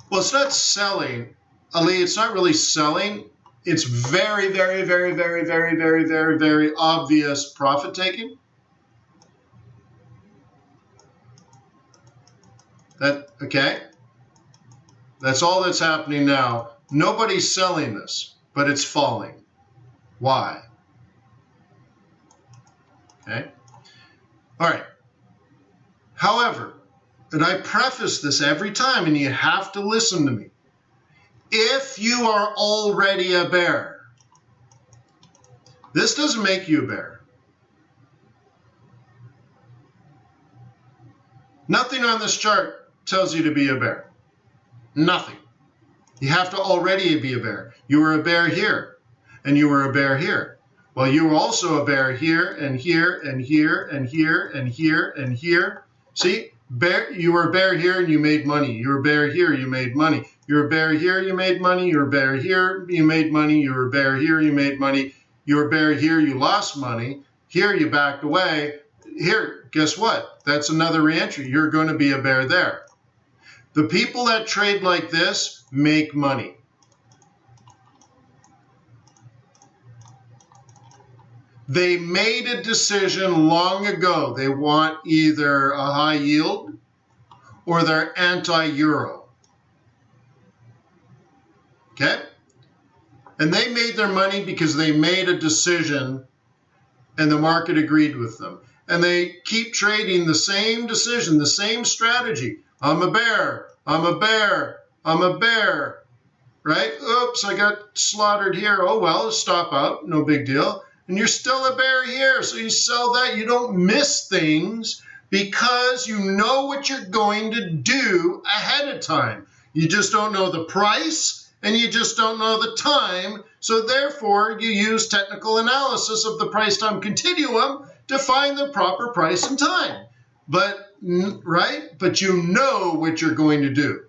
Well, it's not selling, Ali. It's not really selling. It's very, very, very, very, very, very, very, very obvious profit taking. Okay? That's all that's happening now. Nobody's selling this, but it's falling. Why? Okay? All right. However, and I preface this every time, and you have to listen to me. If you are already a bear, this doesn't make you a bear. Nothing on this chart tells you to be a bear. Nothing. You have to already be a bear. You were a bear here, and you were a bear here. Well, you were also a bear here, and here, and here, and here, and here, and here. See? You were a bear here and you made money. You were a bear here, you made money. You were a bear here, you made money. You were a bear here, you made money. You were a bear here, you made money. You were a bear here, you lost money. Here, you backed away. Here, guess what? That's another reentry. You're going to be a bear there. The people that trade like this make money. They made a decision long ago. They want either a high yield or they're anti-euro. Okay? And they made their money because they made a decision and the market agreed with them. And they keep trading the same decision, the same strategy. I'm a bear, I'm a bear, I'm a bear, right? Oops, I got slaughtered here. Oh, well, stop out, no big deal. And you're still a bear here, so you sell that. You don't miss things because you know what you're going to do ahead of time. You just don't know the price, and you just don't know the time. So therefore, you use technical analysis of the price-time continuum to find the proper price and time. But you know what you're going to do.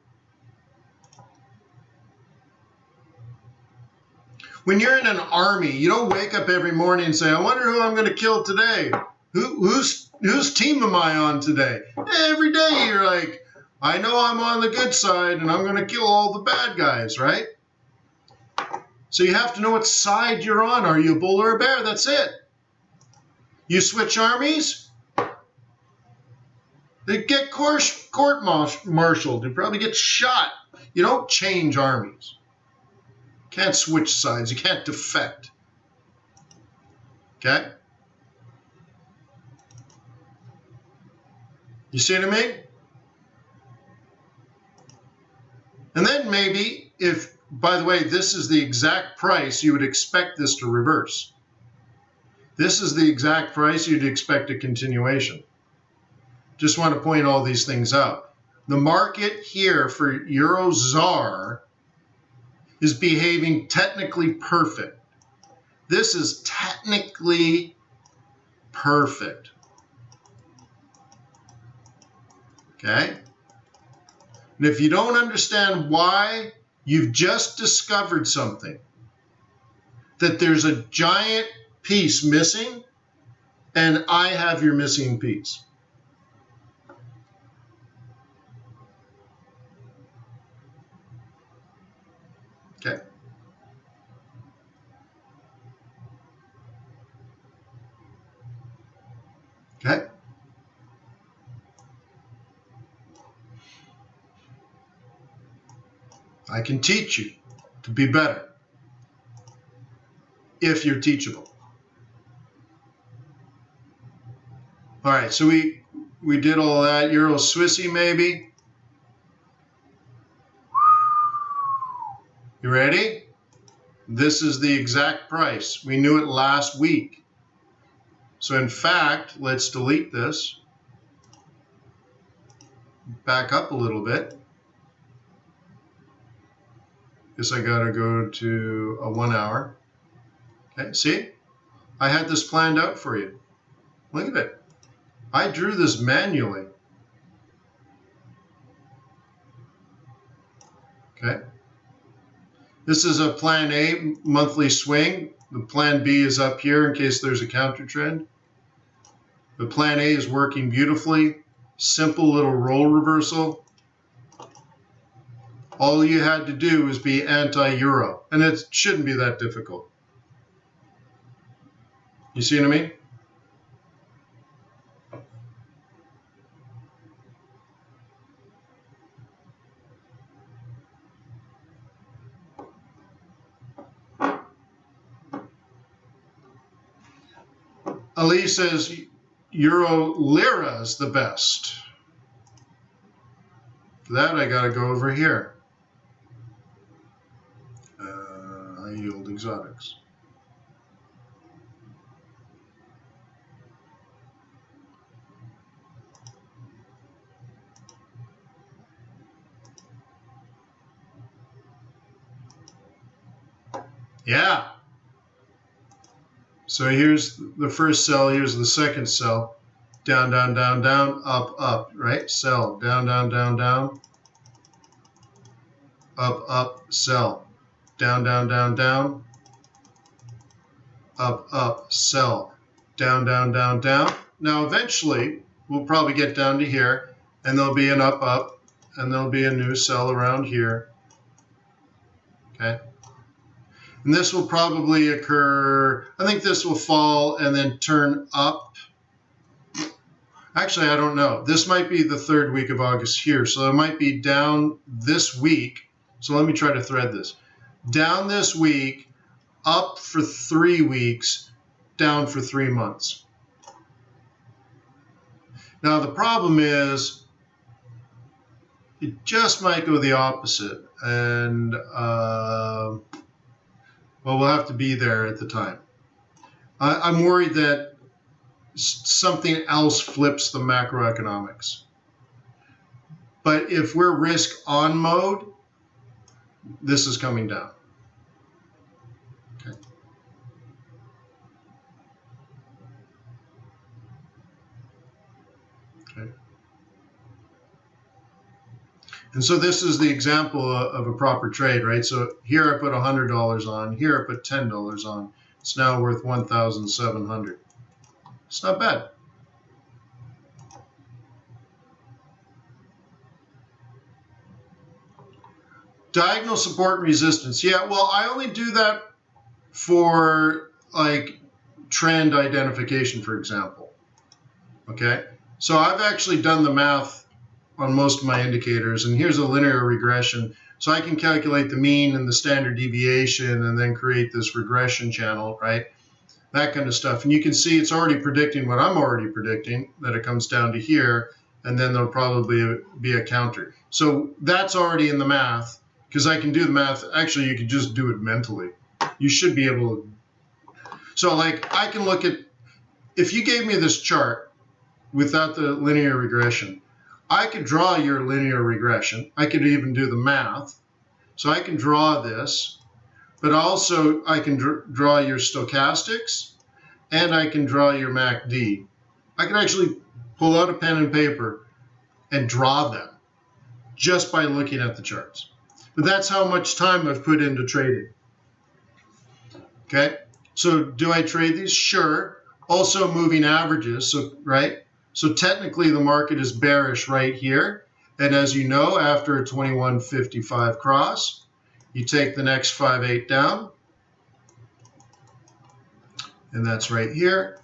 When you're in an army, you don't wake up every morning and say, I wonder who I'm going to kill today. Whose team am I on today? Every day you're like, I know I'm on the good side and I'm going to kill all the bad guys, right? So you have to know what side you're on. Are you a bull or a bear? That's it. You switch armies, they get court-martialed. You probably get shot. You don't change armies. You can't switch sides. You can't defect. Okay? You see what I mean? And then maybe if, by the way, this is the exact price, you would expect this to reverse. This is the exact price, you'd expect a continuation. Just want to point all these things out. The market here for Euro ZAR is behaving technically perfect. This is technically perfect. Okay? And if you don't understand why, you've just discovered something. That there's a giant piece missing, and I have your missing piece. Okay. Okay. I can teach you to be better if you're teachable. All right, so we did all that. Euro Swissy maybe. You ready? This is the exact price. We knew it last week. So in fact, let's delete this. Back up a little bit. Guess I gotta go to a 1 hour. Okay, see? I had this planned out for you. Look at it. I drew this manually. Okay. This is a plan A monthly swing. The plan B is up here in case there's a counter trend. The plan A is working beautifully. Simple little role reversal. All you had to do was be anti-euro, and it shouldn't be that difficult. You see what I mean? Ali says Euro Lira is the best. For that, I got to go over here. High yield exotics. Yeah. So here's the first sell, here's the second sell. Down, down, down, down, up, up, right? Sell, down, down, down, down. Up, up, sell. Down, down, down, down. Up, up, sell. Down, down, down, down. Now eventually, we'll probably get down to here, and there'll be an up, up, and there'll be a new sell around here. Okay? And this will probably occur, I think this will fall and then turn up. Actually, I don't know. This might be the third week of August here. So it might be down this week. So let me try to thread this. Down this week, up for 3 weeks, down for 3 months. Now the problem is, it just might go the opposite. And, well, we'll have to be there at the time. I'm worried that something else flips the macroeconomics. But if we're risk on mode, this is coming down. Okay. Okay. And so this is the example of a proper trade, right? So here I put $100 on, here I put $10 on. It's now worth $1,700. It's not bad. Diagonal support and resistance. Yeah, well, I only do that for like trend identification, for example. Okay, so I've actually done the math on most of my indicators, and here's a linear regression. So I can calculate the mean and the standard deviation and then create this regression channel, right? That kind of stuff. And you can see it's already predicting what I'm already predicting, that it comes down to here, and then there'll probably be a counter. So that's already in the math, because I can do the math. Actually, you could just do it mentally. You should be able to. So like I can look at, if you gave me this chart without the linear regression, I could draw your linear regression. I could even do the math. So I can draw this, but also I can draw your stochastics, and I can draw your MACD. I can actually pull out a pen and paper and draw them just by looking at the charts. But that's how much time I've put into trading. Okay, so do I trade these? Sure. Also moving averages, so right? So technically the market is bearish right here. And as you know, after a 21.55 cross, you take the next 5/8 down. And that's right here.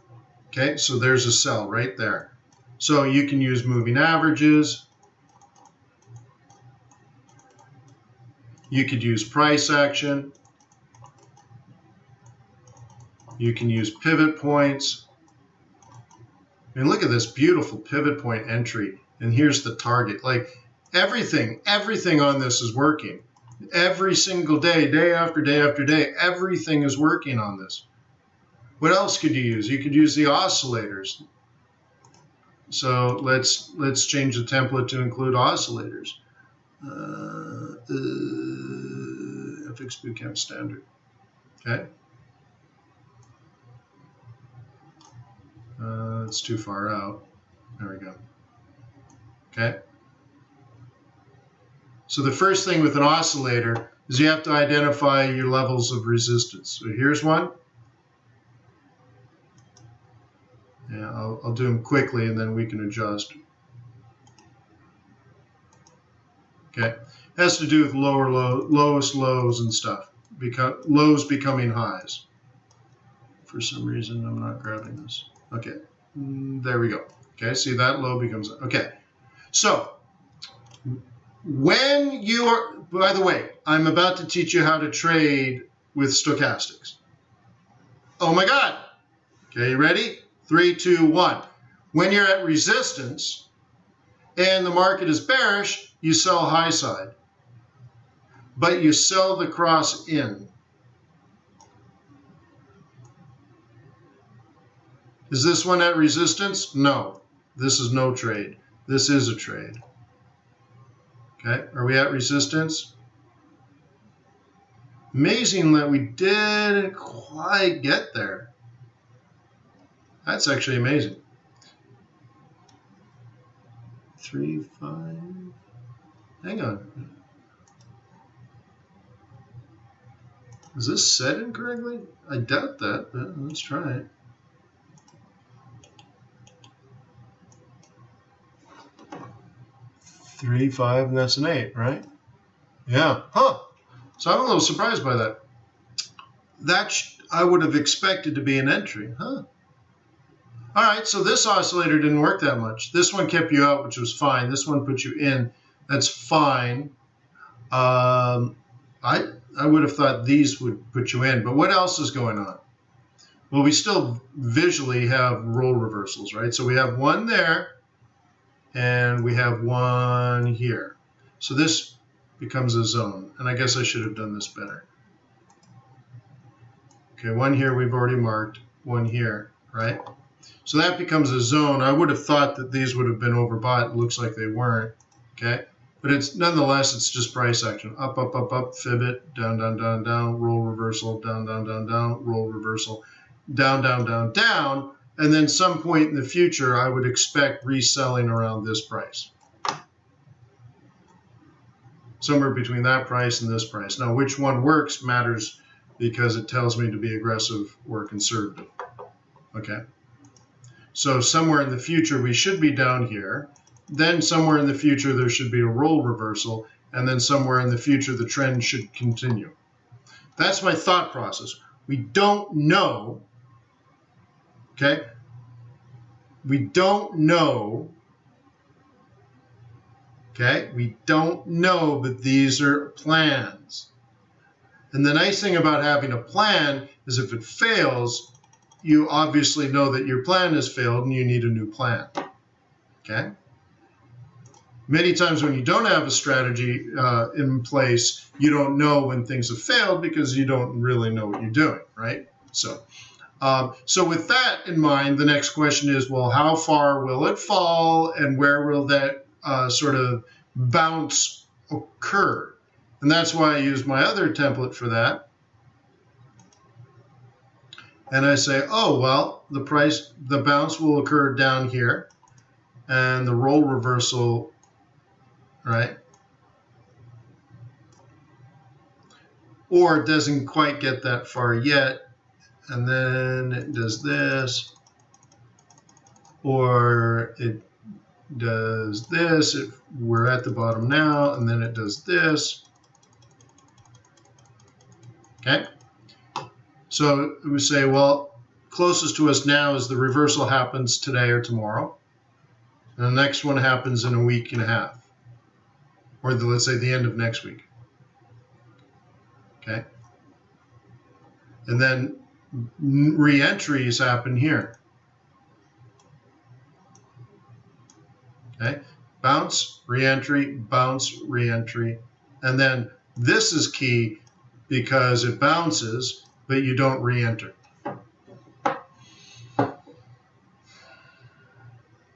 Okay, so there's a sell right there. So you can use moving averages. You could use price action. You can use pivot points. I mean, look at this beautiful pivot point entry. And here's the target. Like everything on this is working. Every single day, day after day after day, everything is working on this. What else could you use? You could use the oscillators. So let's change the template to include oscillators. FX Bootcamp Standard. Okay. It's too far out. There we go. Okay. So the first thing with an oscillator is you have to identify your levels of resistance. So here's one. Yeah, I'll do them quickly and then we can adjust. Okay. It has to do with lowest lows and stuff. Lows becoming highs. For some reason, I'm not grabbing this. Okay. There we go. Okay, see that low becomes, okay. So when you are, by the way, I'm about to teach you how to trade with stochastics. Oh my God. Okay, you ready? 3, 2, 1. When you're at resistance and the market is bearish, you sell high side, but you sell the cross in. Is this one at resistance? No, this is no trade. This is a trade. Okay, are we at resistance? Amazing that we didn't quite get there. That's actually amazing. 3, 5. Hang on. Is this set incorrectly? I doubt that, but let's try it. 3, 5, and that's an 8, right? Yeah. Huh. So I'm a little surprised by that. That I would have expected to be an entry. Huh. All right, so this oscillator didn't work that much. This one kept you out, which was fine. This one put you in. That's fine. I would have thought these would put you in. But what else is going on? Well, we still visually have role reversals, right? So we have one there, and we have one here. So this becomes a zone. And I guess I should have done this better. Okay, one here we've already marked, one here, right? So that becomes a zone. I would have thought that these would have been overbought. It looks like they weren't, okay? But it's nonetheless, it's just price action. Up, up, up, up, fib it, down, down, down, down, roll reversal, down, down, down, down, roll reversal, down, down, down, down. And then some point in the future, I would expect reselling around this price. Somewhere between that price and this price. Now, which one works matters because it tells me to be aggressive or conservative, okay? So somewhere in the future, we should be down here. Then somewhere in the future, there should be a roll reversal. and then somewhere in the future the trend should continue. That's my thought process. We don't know, okay? We don't know, okay? We don't know, but these are plans. And the nice thing about having a plan is if it fails, you obviously know that your plan has failed and you need a new plan, okay? Many times when you don't have a strategy in place, you don't know when things have failed because you don't really know what you're doing, right? So with that in mind, the next question is, well, how far will it fall and where will that sort of bounce occur? And that's why I use my other template for that. And I say, oh, well, the bounce will occur down here and the role reversal, right? Or it doesn't quite get that far yet, and then it does this, or it does this. We're at the bottom now, and then it does this. Okay? So we say, well, closest to us now is the reversal happens today or tomorrow, and the next one happens in a week and a half, or let's say the end of next week. Okay? And then re-entries happen here. Okay? Bounce, re-entry, bounce, re-entry. And then this is key because it bounces, but you don't re-enter.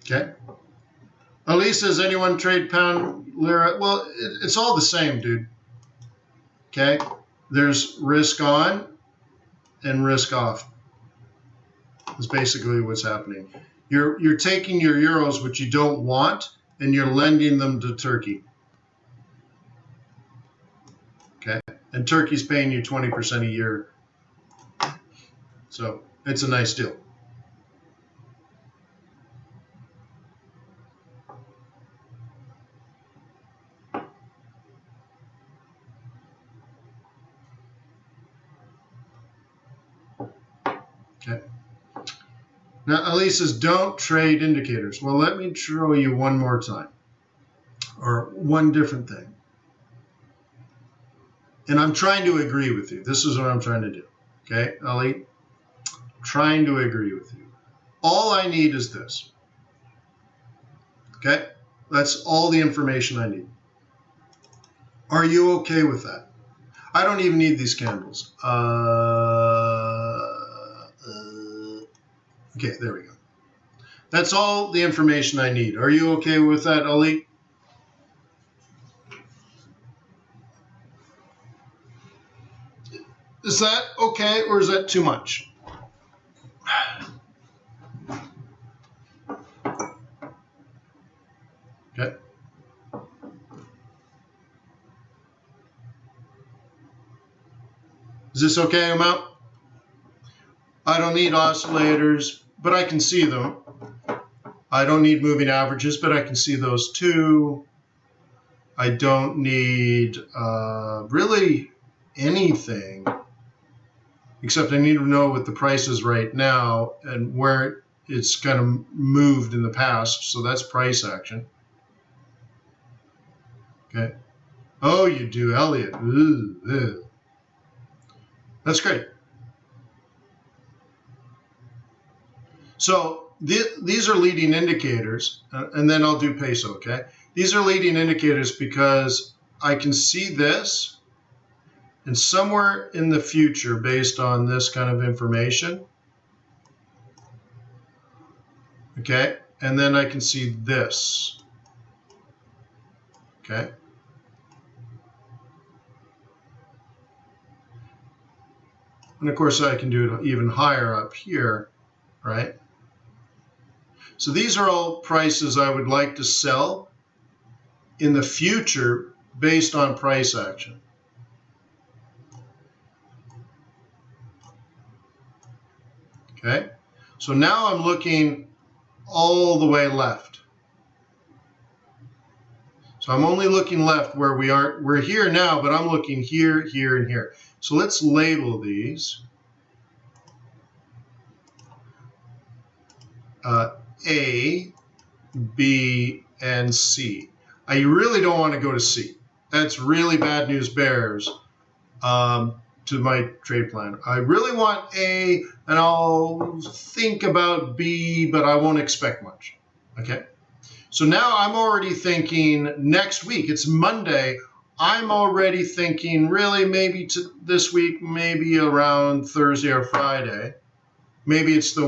Okay? Elise says, anyone trade pound lira? Well, it's all the same, dude. Okay? There's risk on and risk off. That's basically what's happening. You're taking your euros, which you don't want, and you're lending them to Turkey. Okay? And Turkey's paying you 20% a year. So it's a nice deal. Okay. Now, Elise says, don't trade indicators. Well, let me show you one more time, or one different thing. And I'm trying to agree with you. This is what I'm trying to do. Okay, Ellie? Trying to agree with you. All I need is this. Okay? That's all the information I need. Are you okay with that? I don't even need these candles. Okay, there we go. That's all the information I need. Are you okay with that, Ali? Is that okay, or is that too much? Okay. Is this okay, amount? I don't need oscillators, but I can see them. I don't need moving averages, but I can see those too. I don't need really anything, except I need to know what the price is right now and where it's kind of moved in the past. So that's price action. Okay. Oh, you do, Elliot. Ooh, ew. That's great. So these are leading indicators, and then I'll do peso, okay? These are leading indicators because I can see this, and somewhere in the future, based on this kind of information, okay, and then I can see this, okay? And of course, I can do it even higher up here, right? So these are all prices I would like to sell in the future based on price action. Okay, so now I'm looking all the way left. So I'm only looking left where we aren't. We're here now, but I'm looking here, here, and here. So let's label these A, B, and C. I really don't want to go to C. That's really bad news bears to my trade plan. I really want A, and I'll think about B, but I won't expect much. Okay? So now I'm already thinking next week. It's Monday. I'm already thinking really maybe this week, maybe around Thursday or Friday. Maybe it's the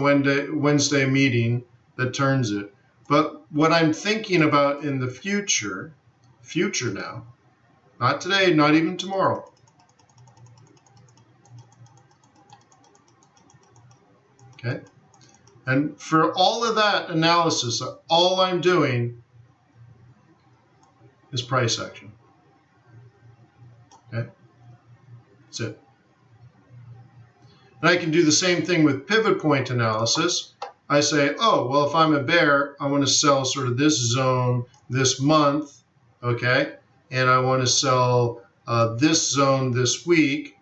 Wednesday meeting that turns it. But what I'm thinking about in the future now, not today, not even tomorrow. Okay? And for all of that analysis, all I'm doing is price action. Okay? That's it. And I can do the same thing with pivot point analysis. I say, oh, well, if I'm a bear, I want to sell sort of this zone this month, okay? And I want to sell this zone this week.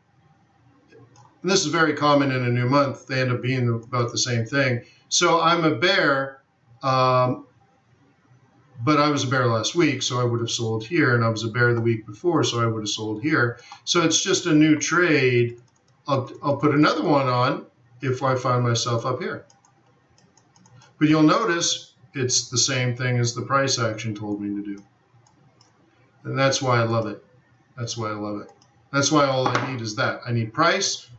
And this is very common in a new month. They end up being about the same thing. So I'm a bear, but I was a bear last week, so I would have sold here. And I was a bear the week before, so I would have sold here. So it's just a new trade. I'll put another one on if I find myself up here. But you'll notice it's the same thing as the price action told me to do. And that's why I love it. That's why I love it. That's why all I need is that. I need price,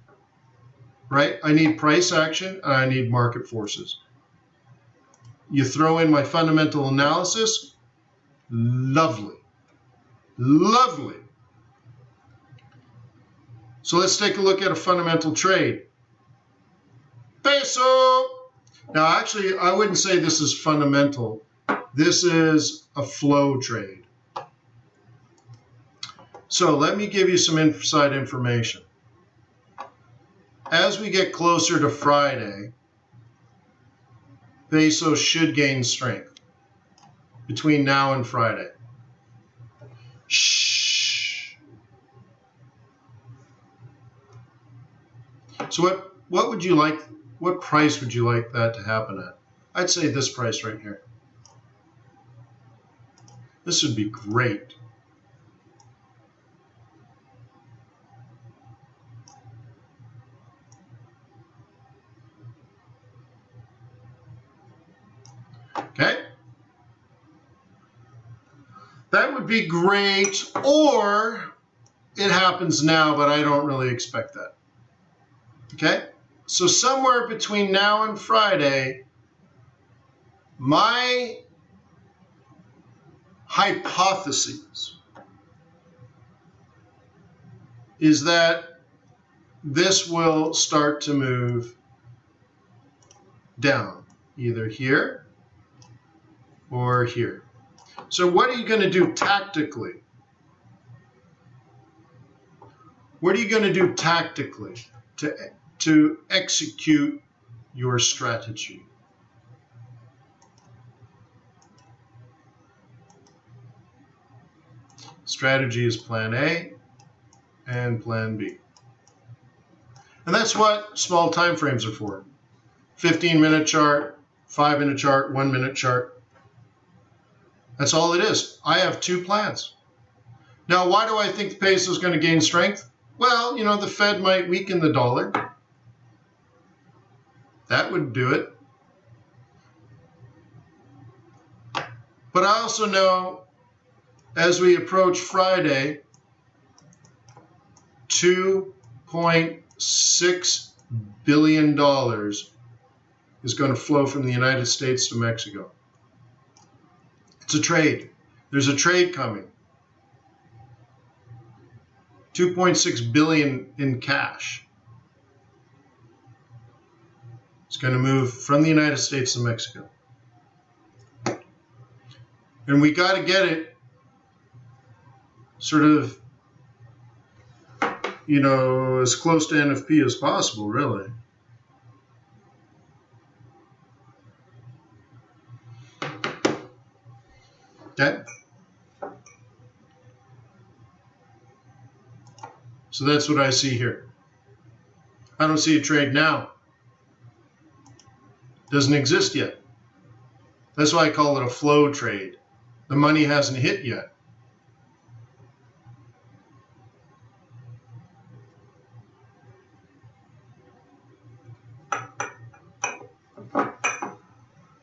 right? I need price action, and I need market forces. You throw in my fundamental analysis, lovely. Lovely. So let's take a look at a fundamental trade. Peso! Now, actually, I wouldn't say this is fundamental. This is a flow trade. So let me give you some inside information. As we get closer to Friday, peso should gain strength between now and Friday. Shh. So what would you like? What price would you like that to happen at? I'd say this price right here. This would be great. Okay? That would be great, or it happens now, but I don't really expect that. Okay? So somewhere between now and Friday, my hypothesis is that this will start to move down, either here or here. So what are you going to do tactically? What are you going to do tactically to execute your strategy? Strategy is plan A and plan B. And that's what small time frames are for. 15-minute chart, 5-minute chart, 1-minute chart. That's all it is. I have two plans. Now, why do I think the peso is going to gain strength? Well, you know, the Fed might weaken the dollar. That would do it. But I also know as we approach Friday, $2.6 billion is going to flow from the United States to Mexico. It's a trade. There's a trade coming. 2.6 billion in cash. It's going to move from the United States to Mexico. And we got to get it sort of, you know, as close to NFP as possible, really. Okay? So that's what I see here. I don't see a trade now. Doesn't exist yet. That's why I call it a flow trade. The money hasn't hit yet.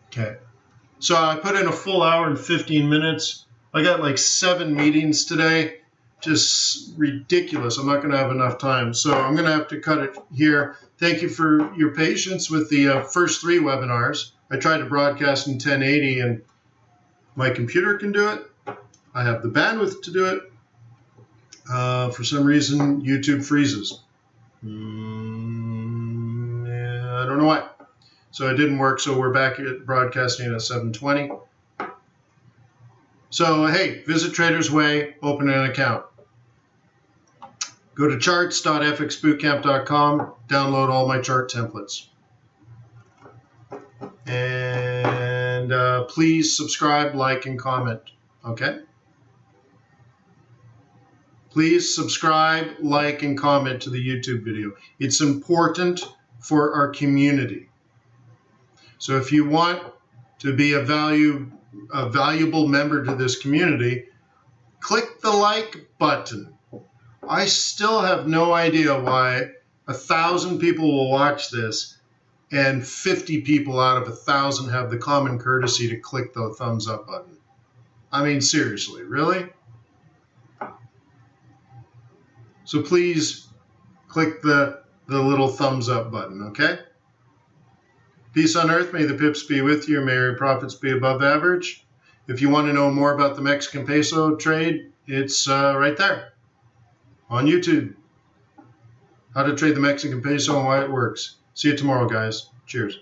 Okay. So I put in a full hour and 15 minutes. I got like 7 meetings today. Just ridiculous. I'm not going to have enough time. So I'm going to have to cut it here. Thank you for your patience with the first 3 webinars. I tried to broadcast in 1080 and my computer can do it. I have the bandwidth to do it. For some reason, YouTube freezes. I don't know why. So it didn't work. So we're back at broadcasting at 7:20. So, hey, visit Traders Way, open an account. Go to charts.fxbootcamp.com, download all my chart templates. And please subscribe, like, and comment. Okay? Please subscribe, like, and comment to the YouTube video. It's important for our community. So if you want to be a valuable member to this community, click the like button. I still have no idea why 1,000 people will watch this and 50 people out of 1,000 have the common courtesy to click the thumbs up button. I mean, seriously, really? So please click the little thumbs up button, okay? Peace on earth, may the pips be with you, may your profits be above average. If you want to know more about the Mexican peso trade, it's right there on YouTube. How to trade the Mexican peso and why it works. See you tomorrow, guys. Cheers.